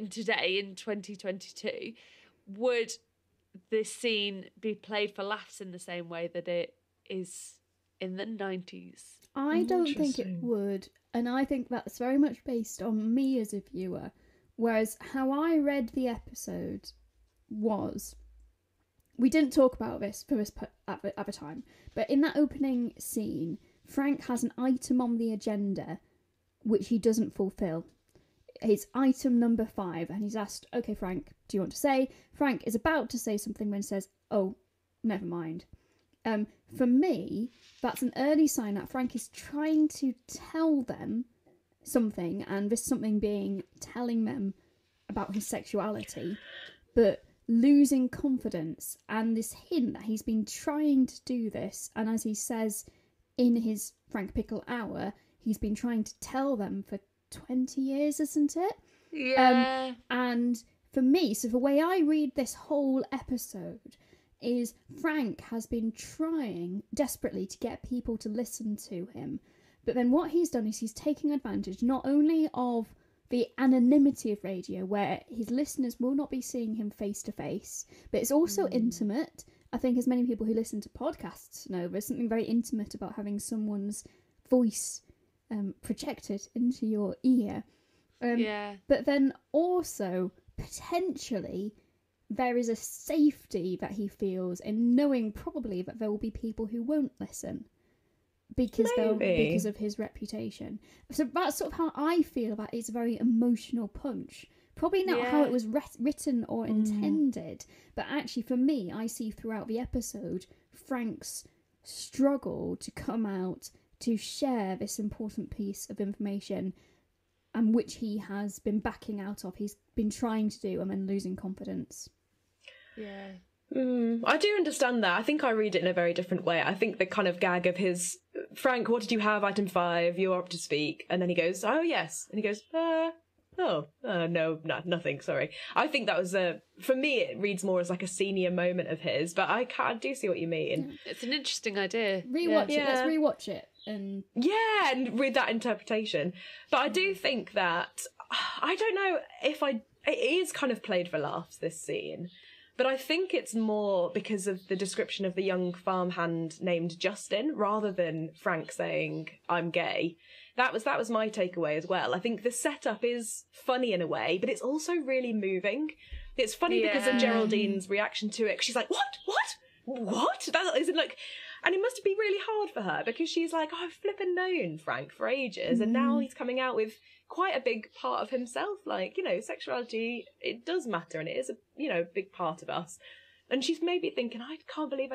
today, in 2022, would this scene be played for laughs in the same way that it is in the 90s? I don't think it would, and I think that's very much based on me as a viewer, whereas how I read the episode was, we didn't talk about this at the time, but in that opening scene, Frank has an item on the agenda which he doesn't fulfill. It's item number 5, and he's asked, okay, Frank, do you want to say? Frank is about to say something when he says, oh, never mind. For me, that's an early sign that Frank is trying to tell them something, and this something being telling them about his sexuality, but losing confidence, and this hint that he's been trying to do this, and as he says in his Frank Pickle hour, he's been trying to tell them for 20 years, isn't it? Yeah. And for me, so the way I read this whole episode is Frank has been trying desperately to get people to listen to him, but then what he's done is he's taking advantage not only of the anonymity of radio, where his listeners will not be seeing him face to face, but it's also intimate. I think as many people who listen to podcasts know, there's something very intimate about having someone's voice projected into your ear. But then also, potentially, there is a safety that he feels in knowing probably that there will be people who won't listen because of his reputation. So that's sort of how I feel about it's a very emotional punch. Probably not how it was written or intended, but actually for me, I see throughout the episode Frank's struggle to come out to share this important piece of information, and which he has been backing out of. He's been trying to do and then losing confidence. Yeah. I do understand that. I think I read it in a very different way. I think the kind of gag of his, Frank, what did you have? Item 5, you're up to speak. And then he goes, oh, yes. And he goes, no, nothing, sorry. I think that was for me, it reads more as like a senior moment of his, but I do see what you mean. It's an interesting idea. Rewatch it. Let's rewatch it. And with that interpretation. But I do think that, I don't know if it is kind of played for laughs, this scene. But I think it's more because of the description of the young farmhand named Justin, rather than Frank saying, I'm gay. That was my takeaway as well. I think the setup is funny in a way, but it's also really moving. It's funny because of Geraldine's reaction to it. She's like, what? That isn't like... And it must be really hard for her because she's like, I've flippin' known Frank for ages, and now he's coming out with quite a big part of himself. Like, sexuality, it does matter, and it is a big part of us. And she's maybe thinking, I can't believe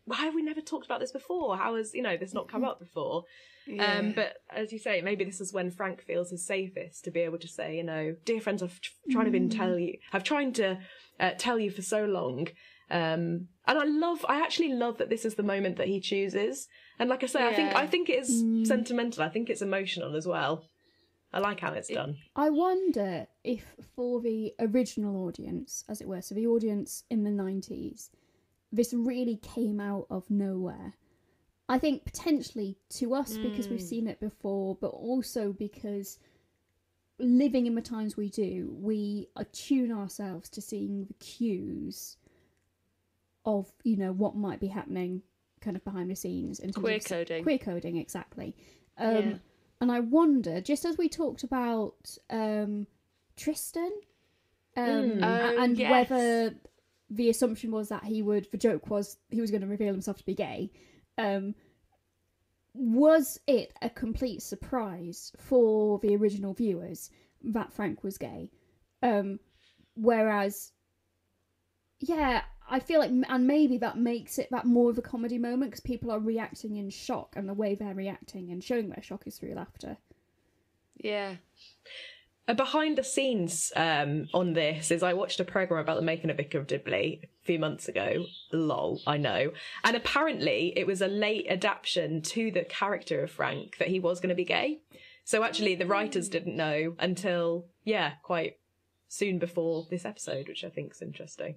why have we never talked about this before? How has, this not come up before? Yeah. But as you say, maybe this is when Frank feels his safest to be able to say, dear friends, I've tried to tell you for so long. And I actually love that this is the moment that he chooses. And like I say, I think it is sentimental. I think it's emotional as well. I like how it's done. I wonder if for the original audience, as it were, so the audience in the 90s, this really came out of nowhere. I think potentially to us because we've seen it before, but also because living in the times we do, we attune ourselves to seeing the cues of, what might be happening kind of behind the scenes. In queer coding. Queer coding, exactly. And I wonder, just as we talked about Tristan, and whether the assumption was that the joke was he was going to reveal himself to be gay, was it a complete surprise for the original viewers that Frank was gay? Whereas yeah, I feel like, and maybe that makes it that more of a comedy moment because people are reacting in shock, and the way they're reacting and showing their shock is through laughter. Yeah. Behind the scenes on this is I watched a programme about the making of Vicar of Dibley a few months ago. Lol, I know. And apparently it was a late adaptation to the character of Frank that he was going to be gay. So actually the writers didn't know until, quite soon before this episode, which I think is interesting.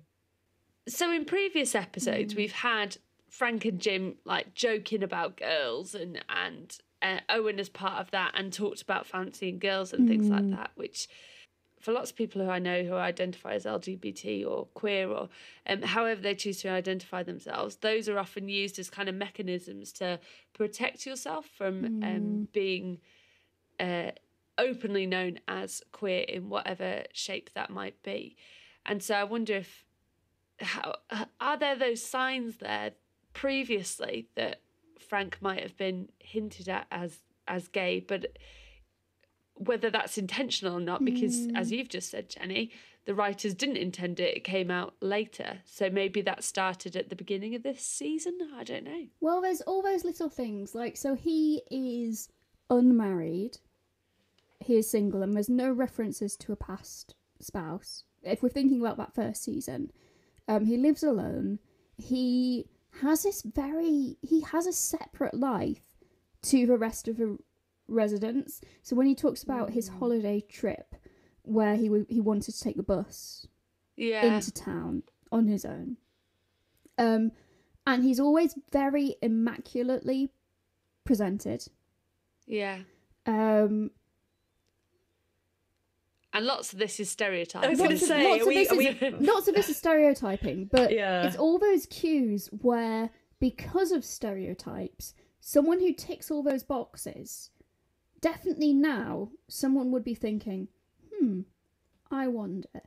So in previous episodes, we've had Frank and Jim like joking about girls and Owen as part of that, and talked about fancying girls and things like that, which for lots of people who I know who identify as LGBT or queer or however they choose to identify themselves, those are often used as kind of mechanisms to protect yourself from being openly known as queer in whatever shape that might be. And so I wonder if, are there those signs there previously that Frank might have been hinted at as gay, but whether that's intentional or not, because as you've just said, Jenny, the writers didn't intend it, it came out later. So maybe that started at the beginning of this season. I don't know. Well, there's all those little things, like, so he is unmarried, he is single, and there's no references to a past spouse. If we're thinking about that first season, he lives alone. He has a separate life to the rest of the residents. So when he talks about his holiday trip where he wanted to take the bus into town on his own, and he's always very immaculately presented. And lots of this is stereotyping. I was going to say, lots of this is stereotyping, but it's all those cues where, because of stereotypes, someone who ticks all those boxes, definitely now, someone would be thinking, I wonder.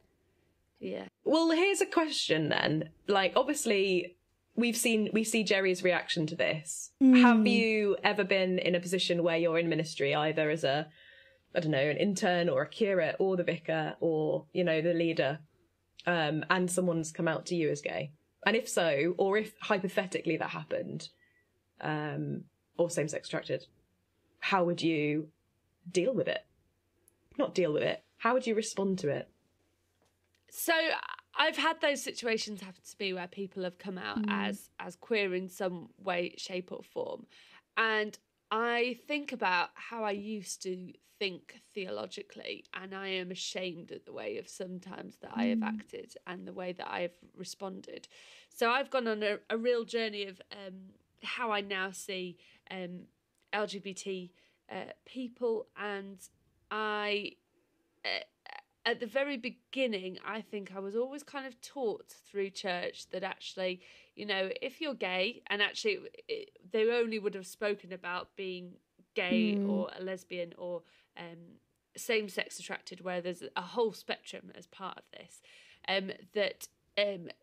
Yeah. Well, here's a question then. Like, obviously, we see Jerry's reaction to this. Have you ever been in a position where you're in ministry, either as an intern or a curate or the vicar or, the leader, and someone's come out to you as gay? And if so, or if hypothetically that happened, or same-sex attracted, how would you deal with it? Not deal with it. How would you respond to it? So I've had those situations happen to me where people have come out as queer in some way, shape or form. And I think about how I used to think theologically, and I am ashamed at the way of sometimes that I have acted and the way that I have responded. So I've gone on a real journey of how I now see LGBT people, and I at the very beginning, I think I was always kind of taught through church that actually, if you're gay, and actually they only would have spoken about being gay or a lesbian or same-sex attracted, where there's a whole spectrum as part of this, that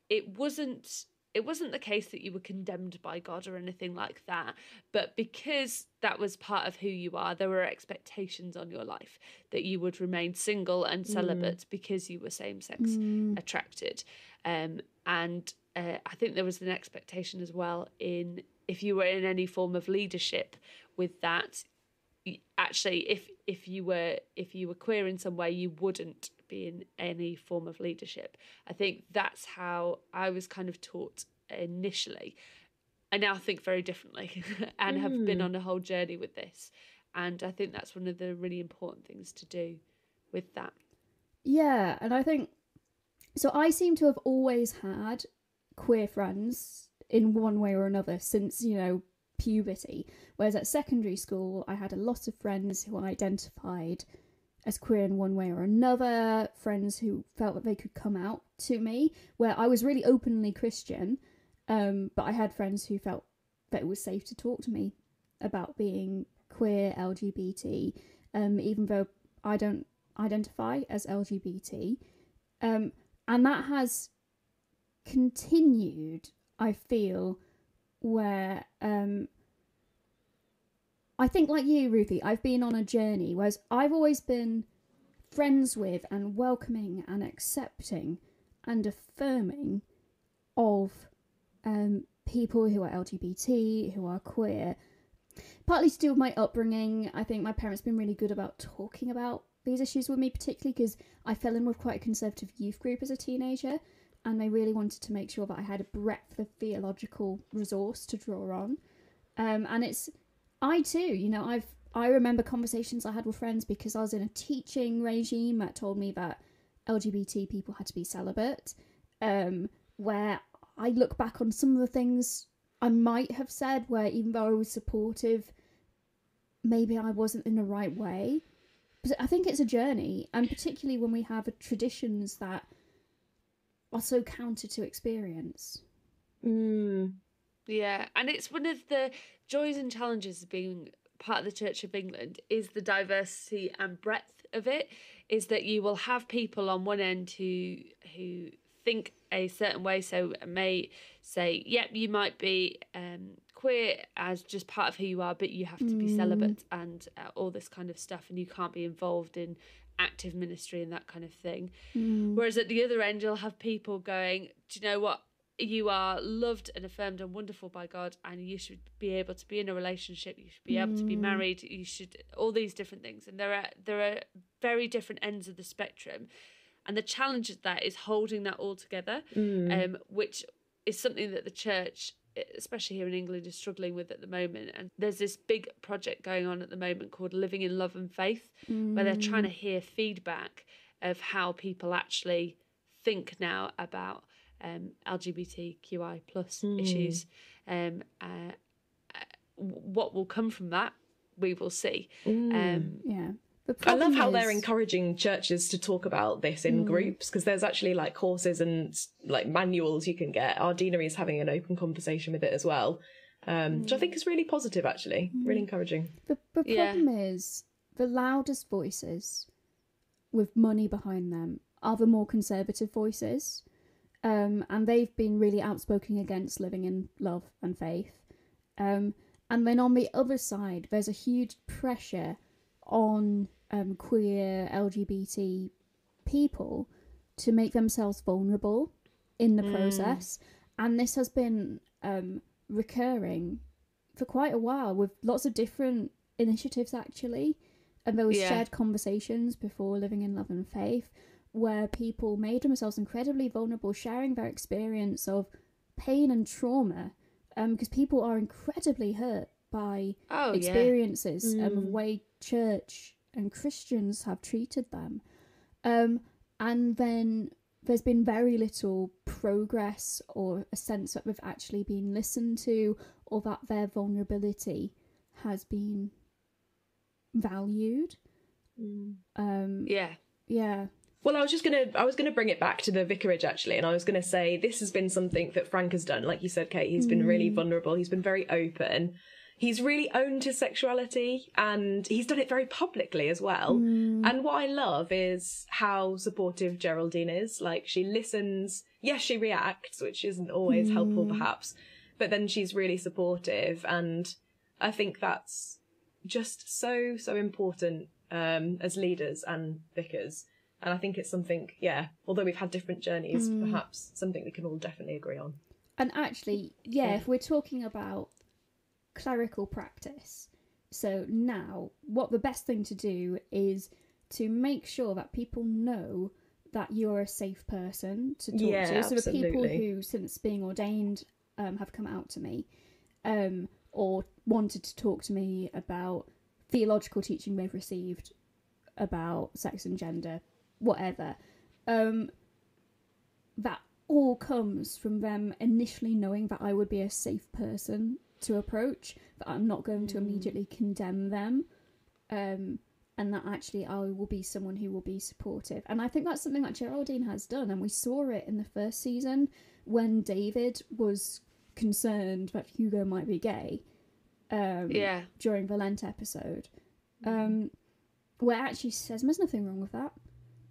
it wasn't the case that you were condemned by God or anything like that, but because that was part of who you are, there were expectations on your life that you would remain single and celibate because you were same-sex attracted. And I think there was an expectation as well in, if you were in any form of leadership with that, actually, if you were queer in some way, you wouldn't be in any form of leadership. I think that's how I was kind of taught initially. I now think very differently and have been on a whole journey with this. And I think that's one of the really important things to do with that. Yeah, and I think, so I seem to have always had queer friends in one way or another since, puberty. Whereas at secondary school, I had a lot of friends who identified as queer in one way or another, friends who felt that they could come out to me, where I was really openly Christian, but I had friends who felt that it was safe to talk to me about being queer, LGBT, even though I don't identify as LGBT. And that has continued, I feel, where I think, like you, Ruthie, I've been on a journey, whereas I've always been friends with and welcoming and accepting and affirming of people who are LGBT, who are queer. Partly to do with my upbringing. I think my parents have been really good about talking about these issues with me, particularly because I fell in with quite a conservative youth group as a teenager, and they really wanted to make sure that I had a breadth of theological resource to draw on. And it's, I too, you know, I remember conversations I had with friends because I was in a teaching regime that told me that LGBT people had to be celibate, where I look back on some of the things I might have said where even though I was supportive, maybe I wasn't in the right way. But I think it's a journey, and particularly when we have traditions that are so counter to experience. Yeah, and it's one of the joys and challenges of being part of the Church of England is the diversity and breadth of it, is that you will have people on one end who think a certain way, so may say, yep, you might be queer as just part of who you are, but you have to be celibate and all this kind of stuff, and you can't be involved in active ministry and that kind of thing. Whereas at the other end, you'll have people going, do you know what? You are loved and affirmed and wonderful by God, and you should be able to be in a relationship. You should be able to be married. You should, all these different things. And there are very different ends of the spectrum. And the challenge of that is holding that all together, which is something that the church, especially here in England, is struggling with at the moment. And there's this big project going on at the moment called Living in Love and Faith, where they're trying to hear feedback of how people actually think now about LGBTQI plus issues. What will come from that, we will see. Yeah. I love how they're encouraging churches to talk about this in groups, because there's actually like courses and like manuals you can get. Our deanery is having an open conversation with it as well, which I think is really positive, actually, really encouraging. The problem is the loudest voices with money behind them are the more conservative voices, and they've been really outspoken against living in love and faith. And then on the other side, there's a huge pressure on queer LGBT people to make themselves vulnerable in the process, and this has been recurring for quite a while with lots of different initiatives actually. And there was shared conversations before Living in Love and Faith where people made themselves incredibly vulnerable, sharing their experience of pain and trauma, because people are incredibly hurt by experiences and the way church and Christians have treated them. And then there's been very little progress or a sense that they've actually been listened to, or that their vulnerability has been valued. Well, I was gonna bring it back to the vicarage actually, and I was gonna say this has been something that Frank has done. Like you said, Kate, he's been really vulnerable. He's been very open. He's really owned his sexuality, and he's done it very publicly as well. And what I love is how supportive Geraldine is. Like, she listens. Yes, she reacts, which isn't always helpful perhaps, but then she's really supportive. And I think that's just so important as leaders and vicars. And I think it's something, although we've had different journeys, perhaps something we can all definitely agree on. And actually, if we're talking about clerical practice, so now what the best thing to do is to make sure that people know that you're a safe person to talk to. So the people who, since being ordained, have come out to me or wanted to talk to me about theological teaching they've received about sex and gender, whatever, that all comes from them initially knowing that I would be a safe person to approach, that I'm not going to immediately condemn them, and that actually I will be someone who will be supportive. And I think that's something that Geraldine has done, and we saw it in the first season when David was concerned that Hugo might be gay during the Lent episode, where actually she says there's nothing wrong with that.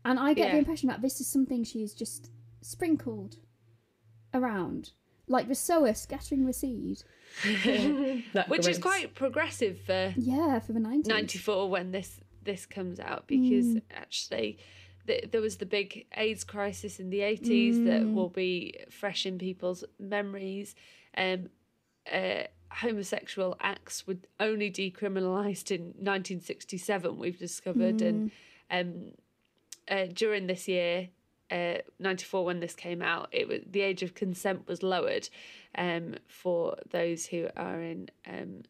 And I get the impression that this is something she's just sprinkled around, like the sower scattering the seed. Which is quite progressive for the 90s. 94 when this comes out, because actually there was the big AIDS crisis in the 80s that will be fresh in people's memories. Homosexual acts were only decriminalised in 1967, we've discovered, and during this year, 94, when this came out, the age of consent was lowered for those who are in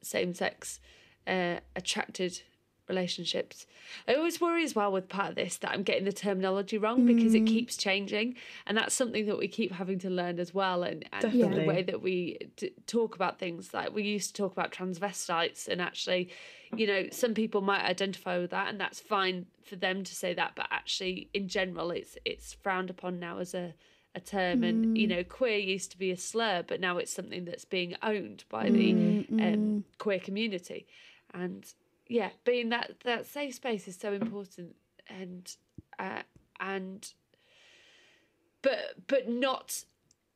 same-sex attracted relationships. I always worry as well with part of this that I'm getting the terminology wrong, because it keeps changing, and that's something that we keep having to learn as well. And the way that we talk about things, like we used to talk about transvestites, and actually, you know, some people might identify with that, and that's fine for them to say that, but actually in general it's frowned upon now as a term. And you know, queer used to be a slur, but now it's something that's being owned by the queer community. And yeah, being that safe space is so important, but not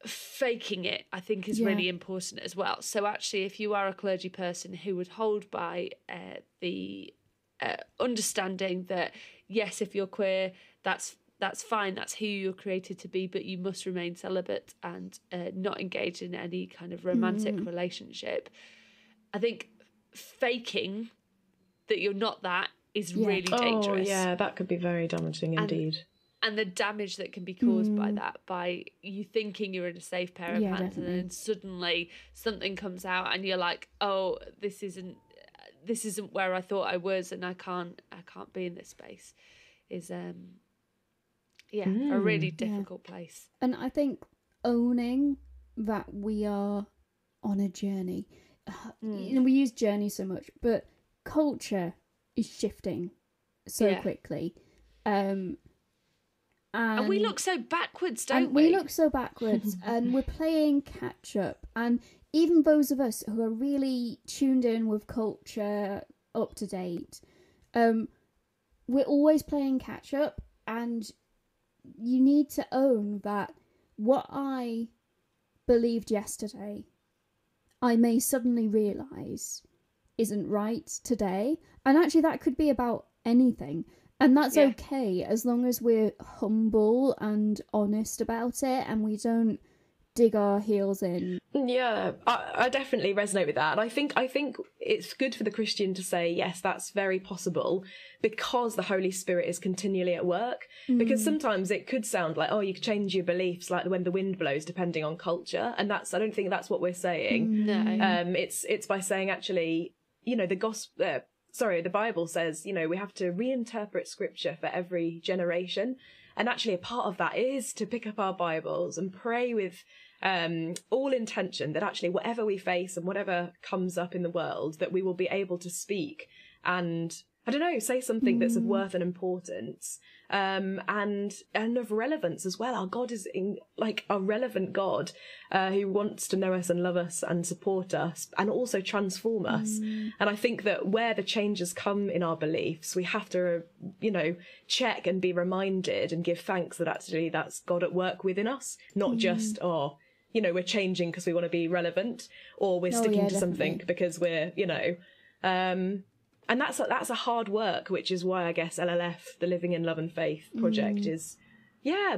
faking it, I think, is really important as well. So actually, if you are a clergy person who would hold by the understanding that yes, if you're queer, that's fine, that's who you're created to be, but you must remain celibate and not engage in any kind of romantic relationship. I think faking that you're not that is really dangerous. Oh, yeah, that could be very damaging indeed. And the damage that can be caused by that, by you thinking you're in a safe pair of hands, and then suddenly something comes out and you're like, oh, this isn't where I thought I was, and I can't be in this space, is a really difficult place. And I think owning that we are on a journey, you know, we use journey so much, but culture is shifting so quickly, and we look so backwards, don't we? We look so backwards, and we're playing catch up. And even those of us who are really tuned in with culture, up to date, we're always playing catch up. And you need to own that what I believed yesterday, I may suddenly realise isn't right today. And actually that could be about anything, and that's okay, as long as we're humble and honest about it and we don't dig our heels in. Yeah, I definitely resonate with that. And I think it's good for the Christian to say, yes, that's very possible, because the Holy Spirit is continually at work. Because sometimes it could sound like, oh, you could change your beliefs like when the wind blows, depending on culture. And I don't think that's what we're saying. No. It's by saying, actually, you know, the Bible says, you know, we have to reinterpret scripture for every generation. And actually a part of that is to pick up our Bibles and pray with all intention that actually whatever we face and whatever comes up in the world, that we will be able to speak and, I don't know, say something that's of worth and importance, and of relevance as well. Our God is a relevant God who wants to know us and love us and support us and also transform us. And I think that where the changes come in our beliefs, we have to, you know, check and be reminded and give thanks that actually that's God at work within us, not just, you know, we're changing because we want to be relevant, or we're sticking to something because we're, you know, and that's a hard work, which is why I guess LLF, the Living in Love and Faith project, is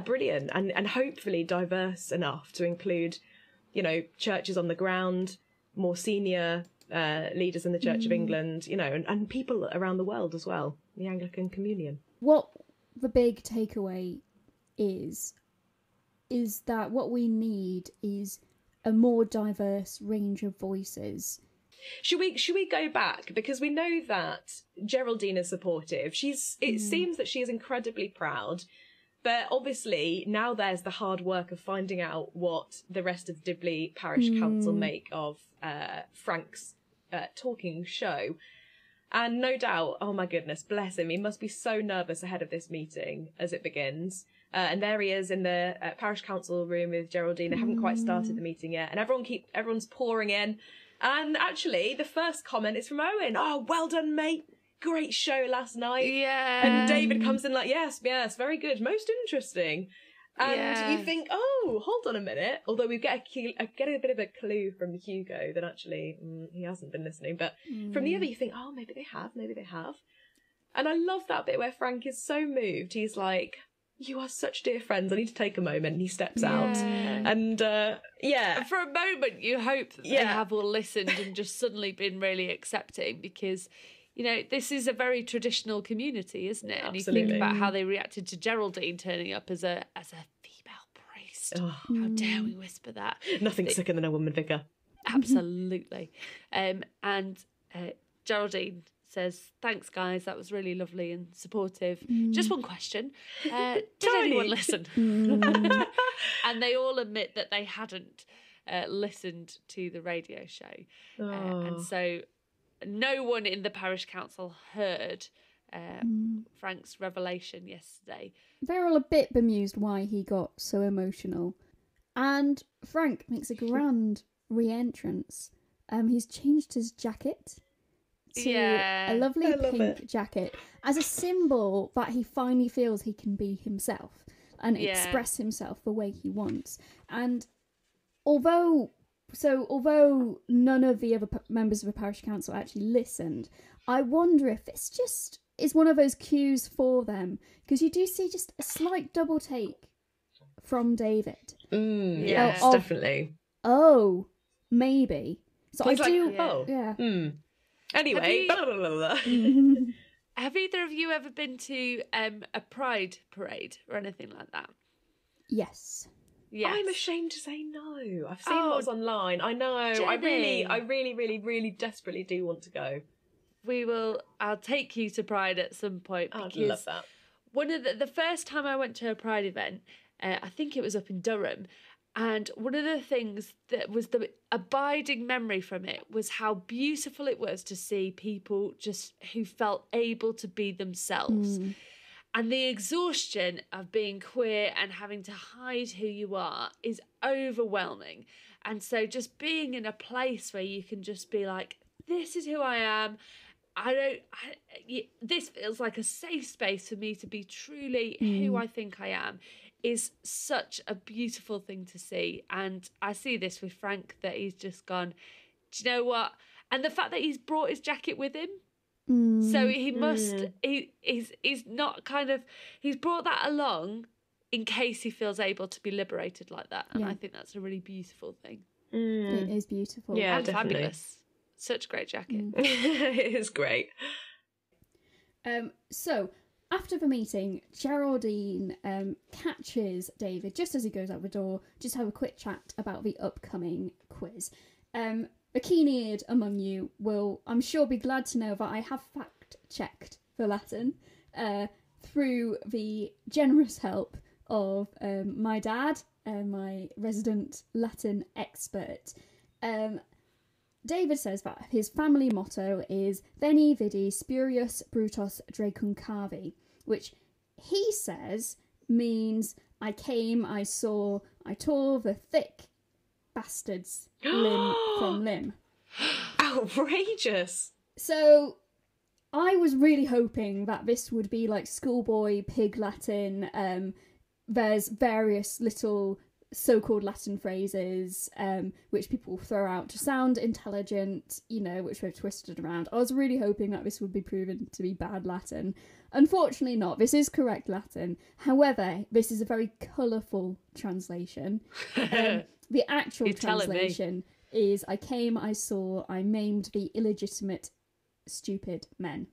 brilliant and hopefully diverse enough to include, you know, churches on the ground, more senior leaders in the Church of England, you know, and people around the world as well, the Anglican Communion. What the big takeaway is that what we need is a more diverse range of voices. Should we go back, because we know that Geraldine is supportive. It seems that she is incredibly proud, but obviously now there's the hard work of finding out what the rest of Dibley Parish Council make of Frank's talking show. And no doubt, oh my goodness, bless him, he must be so nervous ahead of this meeting as it begins. And there he is in the Parish Council room with Geraldine. They haven't quite started the meeting yet, and everyone's pouring in. And actually, the first comment is from Owen. Oh, well done, mate. Great show last night. Yeah. And David comes in like, yes, very good. Most interesting. And you think, oh, hold on a minute. Although we get a bit of a clue from Hugo that actually he hasn't been listening. But from the other, you think, oh, maybe they have. And I love that bit where Frank is so moved. He's like, you are such dear friends. I need to take a moment. And he steps out. And And for a moment, you hope that they have all listened and just suddenly been really accepting, because, you know, this is a very traditional community, isn't it? And Absolutely. you think about how they reacted to Geraldine turning up as a female priest. Oh. How dare we whisper that? Nothing's sicker than a woman vicar. Absolutely. And Geraldine says, thanks, guys. That was really lovely and supportive. Just one question. Did anyone listen? And they all admit that they hadn't listened to the radio show. And so no one in the parish council heard Frank's revelation yesterday. They're all a bit bemused why he got so emotional. And Frank makes a grand re-entrance. He's changed his jacket to a lovely pink jacket as a symbol that he finally feels he can be himself and express himself the way he wants. And although none of the other members of the parish council actually listened, I wonder if this just is one of those cues for them, because you do see just a slight double take from David. Yes, definitely. Oh, maybe. So he's I do. Anyway, have either of you ever been to a pride parade or anything like that? Yes. Yes. I'm ashamed to say no. I've seen what's online. I know. Jenny. I really desperately do want to go. I'll take you to Pride at some point. I'd love that. One of the first time I went to a Pride event, I think it was up in Durham, and one of the things that was the abiding memory from it was how beautiful it was to see people just who felt able to be themselves. And the exhaustion of being queer and having to hide who you are is overwhelming. And so just being in a place where you can just be like, this is who I am. This feels like a safe space for me to be truly who I think I am, is such a beautiful thing to see. And I see this with Frank, that he's just gone, do you know what? And the fact that he's brought his jacket with him, so he must, he's not kind of, he's brought that along in case he feels able to be liberated like that. And I think that's a really beautiful thing. It is beautiful. Yeah, and definitely. fabulous. Such a great jacket. It is great. So, after the meeting, Geraldine catches David just as he goes out the door, just have a quick chat about the upcoming quiz. The keen-eared among you will, I'm sure, be glad to know that I have fact-checked the Latin through the generous help of my dad, my resident Latin expert. David says that his family motto is Veni Vidi Spurius Brutus Dracuncavi, which he says means I came, I saw, I tore the thick bastards limb from limb. Outrageous. So I was really hoping that this would be like schoolboy pig Latin. There's various little so-called Latin phrases which people throw out to sound intelligent, you know, which they've twisted around. I was really hoping that this would be proven to be bad Latin. Unfortunately not. This is correct Latin. However, this is a very colourful translation. The actual translation is I came, I saw, I maimed the illegitimate stupid men.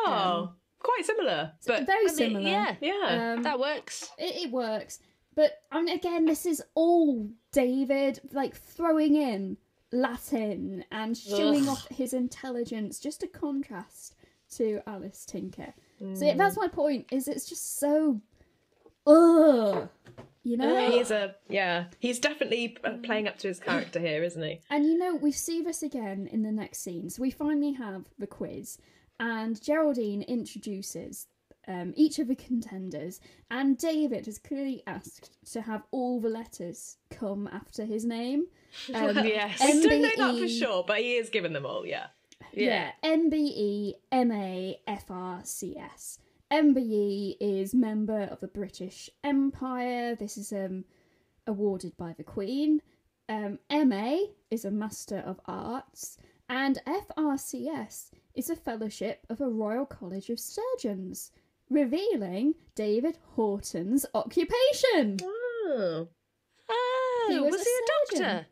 Quite similar. But very similar. Yeah, that works. It works. But, I mean, again, this is all David, like, throwing in Latin and showing off his intelligence, just a contrast to Alice Tinker. So that's my point, is it's just so... you know? He's definitely playing up to his character here, isn't he? And, you know, we see this again in the next scene. So we finally have the quiz, and Geraldine introduces each of the contenders, and David has clearly asked to have all the letters come after his name. Yes. We don't know that for sure, but he is given them all, yeah. MBE, MA, FRCS. MBE is member of the British Empire. This is awarded by the Queen. MA is a Master of Arts. And FRCS is a fellowship of a Royal College of Surgeons. revealing David Horton's occupation. Oh, was he a surgeon. doctor?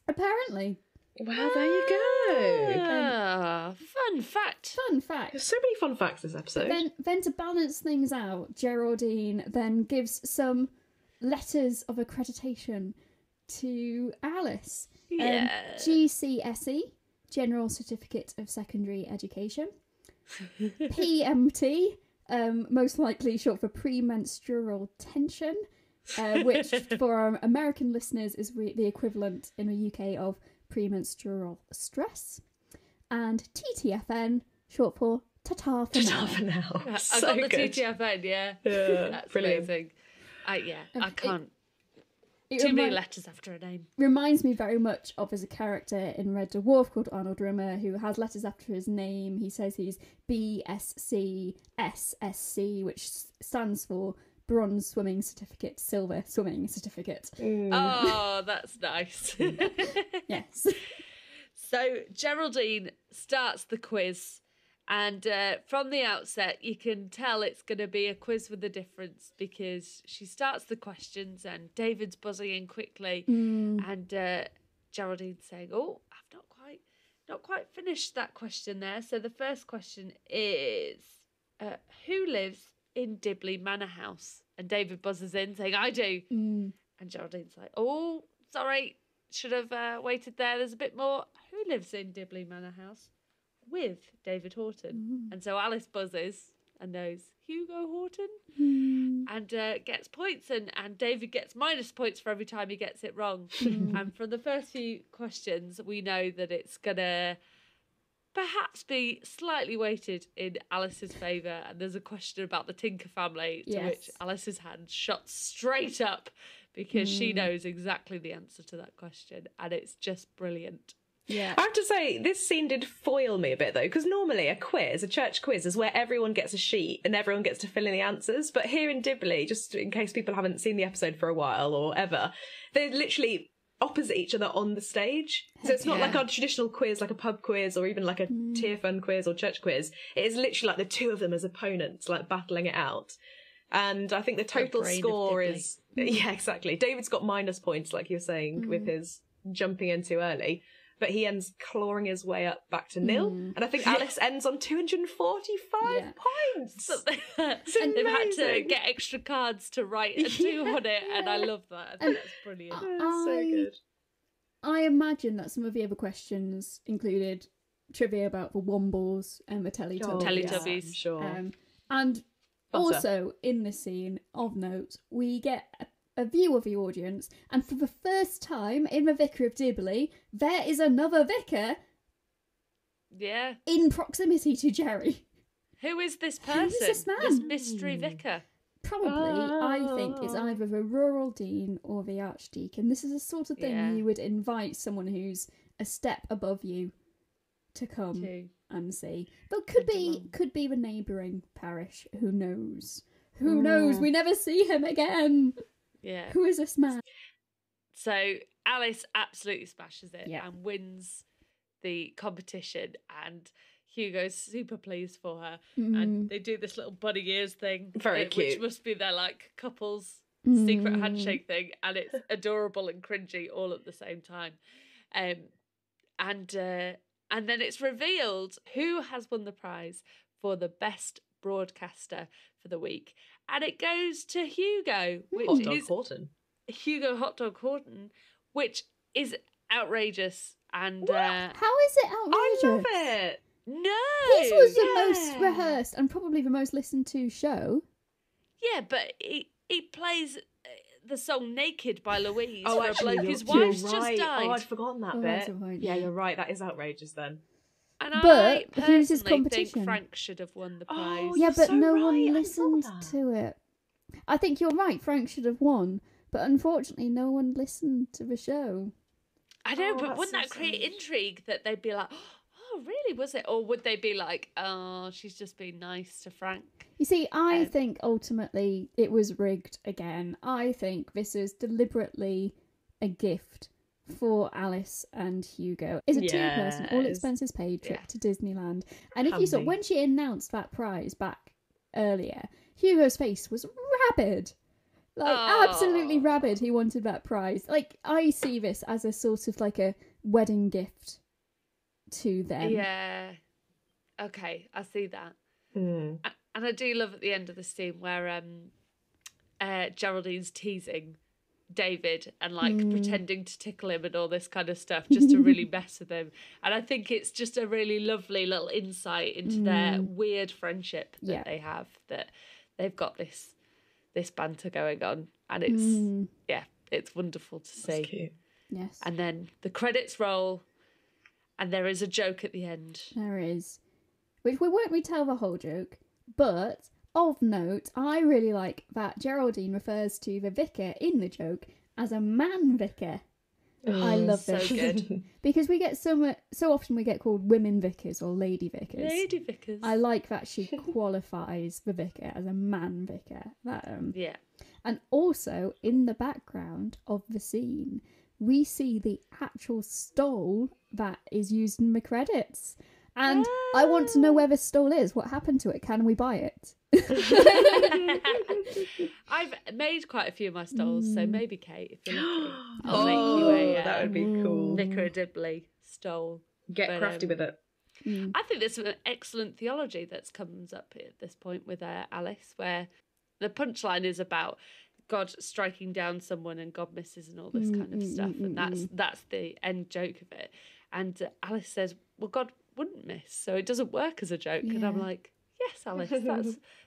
Apparently. wow, there you go. Fun fact. Fun fact. There's so many fun facts this episode. Then to balance things out, Geraldine then gives some letters of accreditation to Alice. Yeah. GCSE, General Certificate of Secondary Education. PMT, most likely short for premenstrual tension, which for our American listeners is the equivalent in the UK of premenstrual stress. And TTFN, short for ta-ta for now. For now. I've So got the good. TTFN, yeah. That's brilliant. amazing. I can't. It Too many letters after a name. reminds me very much of as a character in Red Dwarf called Arnold Rimmer, who has letters after his name. He says he's BSc SSC, which stands for Bronze Swimming Certificate, Silver Swimming Certificate. Oh, that's nice. Yes. So Geraldine starts the quiz, and from the outset you can tell it's going to be a quiz with a difference, because she starts the questions and David's buzzing in quickly, and Geraldine's saying, "Oh, I've not quite finished that question there." So the first question is, who lives in Dibley Manor House? And David buzzes in saying, "I do." And Geraldine's like, "Oh, sorry, should have waited there. There's a bit more. Who lives in Dibley Manor House with David Horton?" And so Alice buzzes and knows Hugo Horton and gets points, and David gets minus points for every time he gets it wrong. And from the first few questions, we know that it's going to perhaps be slightly weighted in Alice's favour. And there's a question about the Tinker family, to which Alice's hand shot straight up, because she knows exactly the answer to that question, and it's just brilliant. Yeah. I have to say, this scene did foil me a bit, though, because normally a church quiz, is where everyone gets a sheet and everyone gets to fill in the answers. But here in Dibley, just in case people haven't seen the episode for a while or ever, they're literally opposite each other on the stage. So it's not like our traditional quiz, like a pub quiz or even like a tier fun quiz or church quiz. It is literally like the two of them as opponents, like battling it out. And I think the total score is... Yeah, exactly. David's got minus points, like you were saying, with his jumping in too early. But he ends clawing his way up back to nil. And I think Alice ends on 245 points. And they've had to get extra cards to write and do on it. And I love that. I think that's brilliant. So good. I imagine that some of the other questions included trivia about the Wombles and the Teletubbies. Teletubbies. I'm sure. And also, in this scene, of note, we get a view of the audience, and for the first time in the Vicar of Dibley, there is another vicar in proximity to Jerry. Who is this person? Who is this man? This mystery vicar? Probably, I think, it's either the rural dean or the archdeacon. This is the sort of thing you would invite someone who's a step above you to come and see. But could be the neighbouring parish. Who knows? Who knows? We never see him again. Yeah. Who is this man? So Alice absolutely smashes it and wins the competition, and Hugo's super pleased for her. And they do this little bunny ears thing. Very cute. Which must be their like couple's secret handshake thing, and it's adorable and cringy all at the same time. And then it's revealed who has won the prize for the best broadcaster for the week. And it goes to Hugo, which is Horton. Hugo Hot Dog Horton, which is outrageous. And How is it outrageous? I love it. No, This was the most rehearsed and probably the most listened to show. Yeah, but he plays the song "Naked" by Louise Oh, for actually, a bloke whose you're wife's just right. died. Oh, I'd forgotten that that's bit. a point, Yeah, you're right. That is outrageous then. And But I who's his personally think competition? Frank should have won the prize. Oh, Yeah, you're but so no right. I one hadn't listened thought of that. to it. I think you're right. Frank should have won, but unfortunately, no one listened to the show. I know, Oh, but that's wouldn't so that create sad. intrigue that they'd be like, oh, really, was it? Or would they be like, oh, she's just been nice to Frank? You see, I think ultimately it was rigged again. I think this is deliberately a gift for Alice and Hugo. It's a two-person, all expenses paid trip to Disneyland. And if you saw, Handy. when she announced that prize back earlier, Hugo's face was rabid. Like, absolutely rabid. He wanted that prize. Like, I see this as a sort of like a wedding gift to them. Yeah. Okay, I see that. And I do love at the end of the scene where Geraldine's teasing David and like pretending to tickle him and all this kind of stuff just to really mess with him. And I think it's just a really lovely little insight into their weird friendship that they have, that they've got this banter going on, and it's wonderful to see. That's cute. Yes. And then the credits roll and there is a joke at the end. There is. Which we won't retell the whole joke, but of note, I really like that Geraldine refers to the vicar in the joke as a man vicar. I love this. So good. Because we get so often we get called women vicars or lady vicars. Lady vicars. I like that she qualifies the vicar as a man vicar. Yeah. And also, in the background of the scene, we see the actual stole that is used in the credits. And I want to know where this stole is. What happened to it? Can we buy it? I've made quite a few of my stoles, so maybe, Kate, if you're looking, I'll make you a that would be cool. Vicar of Dibley stole. Get crafty with it. I think there's an excellent theology that comes up at this point with Alice, where the punchline is about God striking down someone and God misses and all this kind of stuff, and that's the end joke of it. And Alice says, well, God wouldn't miss, so it doesn't work as a joke. And I'm like, yes, Alice,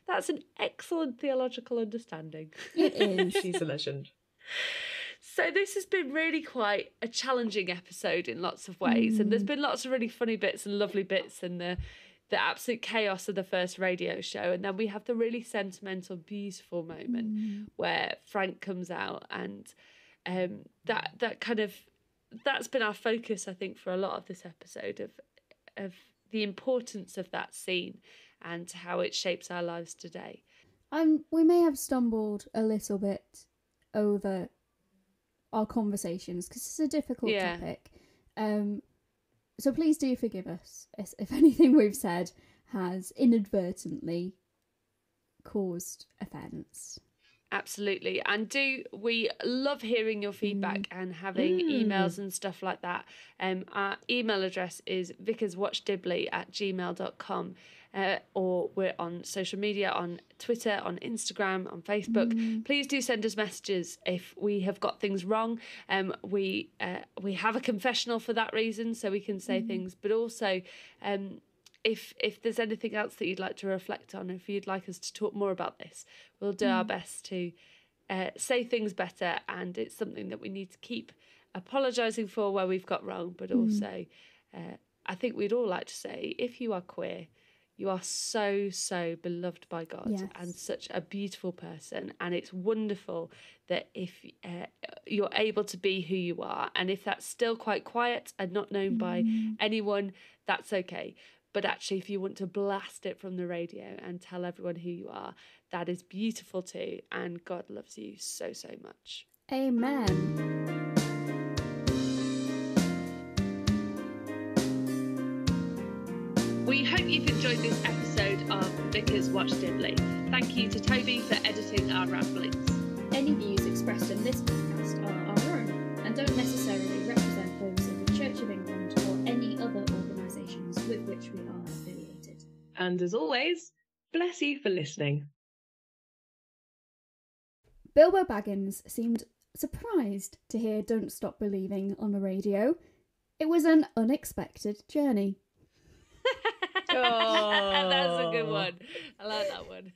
that's an excellent theological understanding. It is. She's a legend. So this has been really quite a challenging episode in lots of ways, and there's been lots of really funny bits and lovely bits, and the absolute chaos of the first radio show, and then we have the really sentimental, beautiful moment where Frank comes out, and that's been our focus, I think, for a lot of this episode of the importance of that scene and how it shapes our lives today. We may have stumbled a little bit over our conversations because it's a difficult topic. So please do forgive us if anything we've said has inadvertently caused offence. Absolutely. And we love hearing your feedback and having emails and stuff like that. Our email address is vicarswatchdibley@gmail.com, or we're on social media, on Twitter, on Instagram, on Facebook. Please do send us messages if we have got things wrong. We have a confessional for that reason, so we can say things, but also if there's anything else that you'd like to reflect on, if you'd like us to talk more about this, we'll do our best to say things better, and it's something that we need to keep apologising for where we've got wrong, but also I think we'd all like to say, if you are queer, you are so, so beloved by God and such a beautiful person, and it's wonderful that if you're able to be who you are, and if that's still quite quiet and not known by anyone, that's okay. But actually, if you want to blast it from the radio and tell everyone who you are, that is beautiful too. And God loves you so, so much. Amen. We hope you've enjoyed this episode of Vicars Watch Dibley. Thank you to Toby for editing our ramblings. Any views expressed in this podcast are our own and don't necessarily represent those of the Church of England or any other organisations with which we are affiliated. And as always, bless you for listening. Bilbo Baggins seemed surprised to hear Don't Stop Believing on the radio. It was an unexpected journey. That's a good one. I like that one.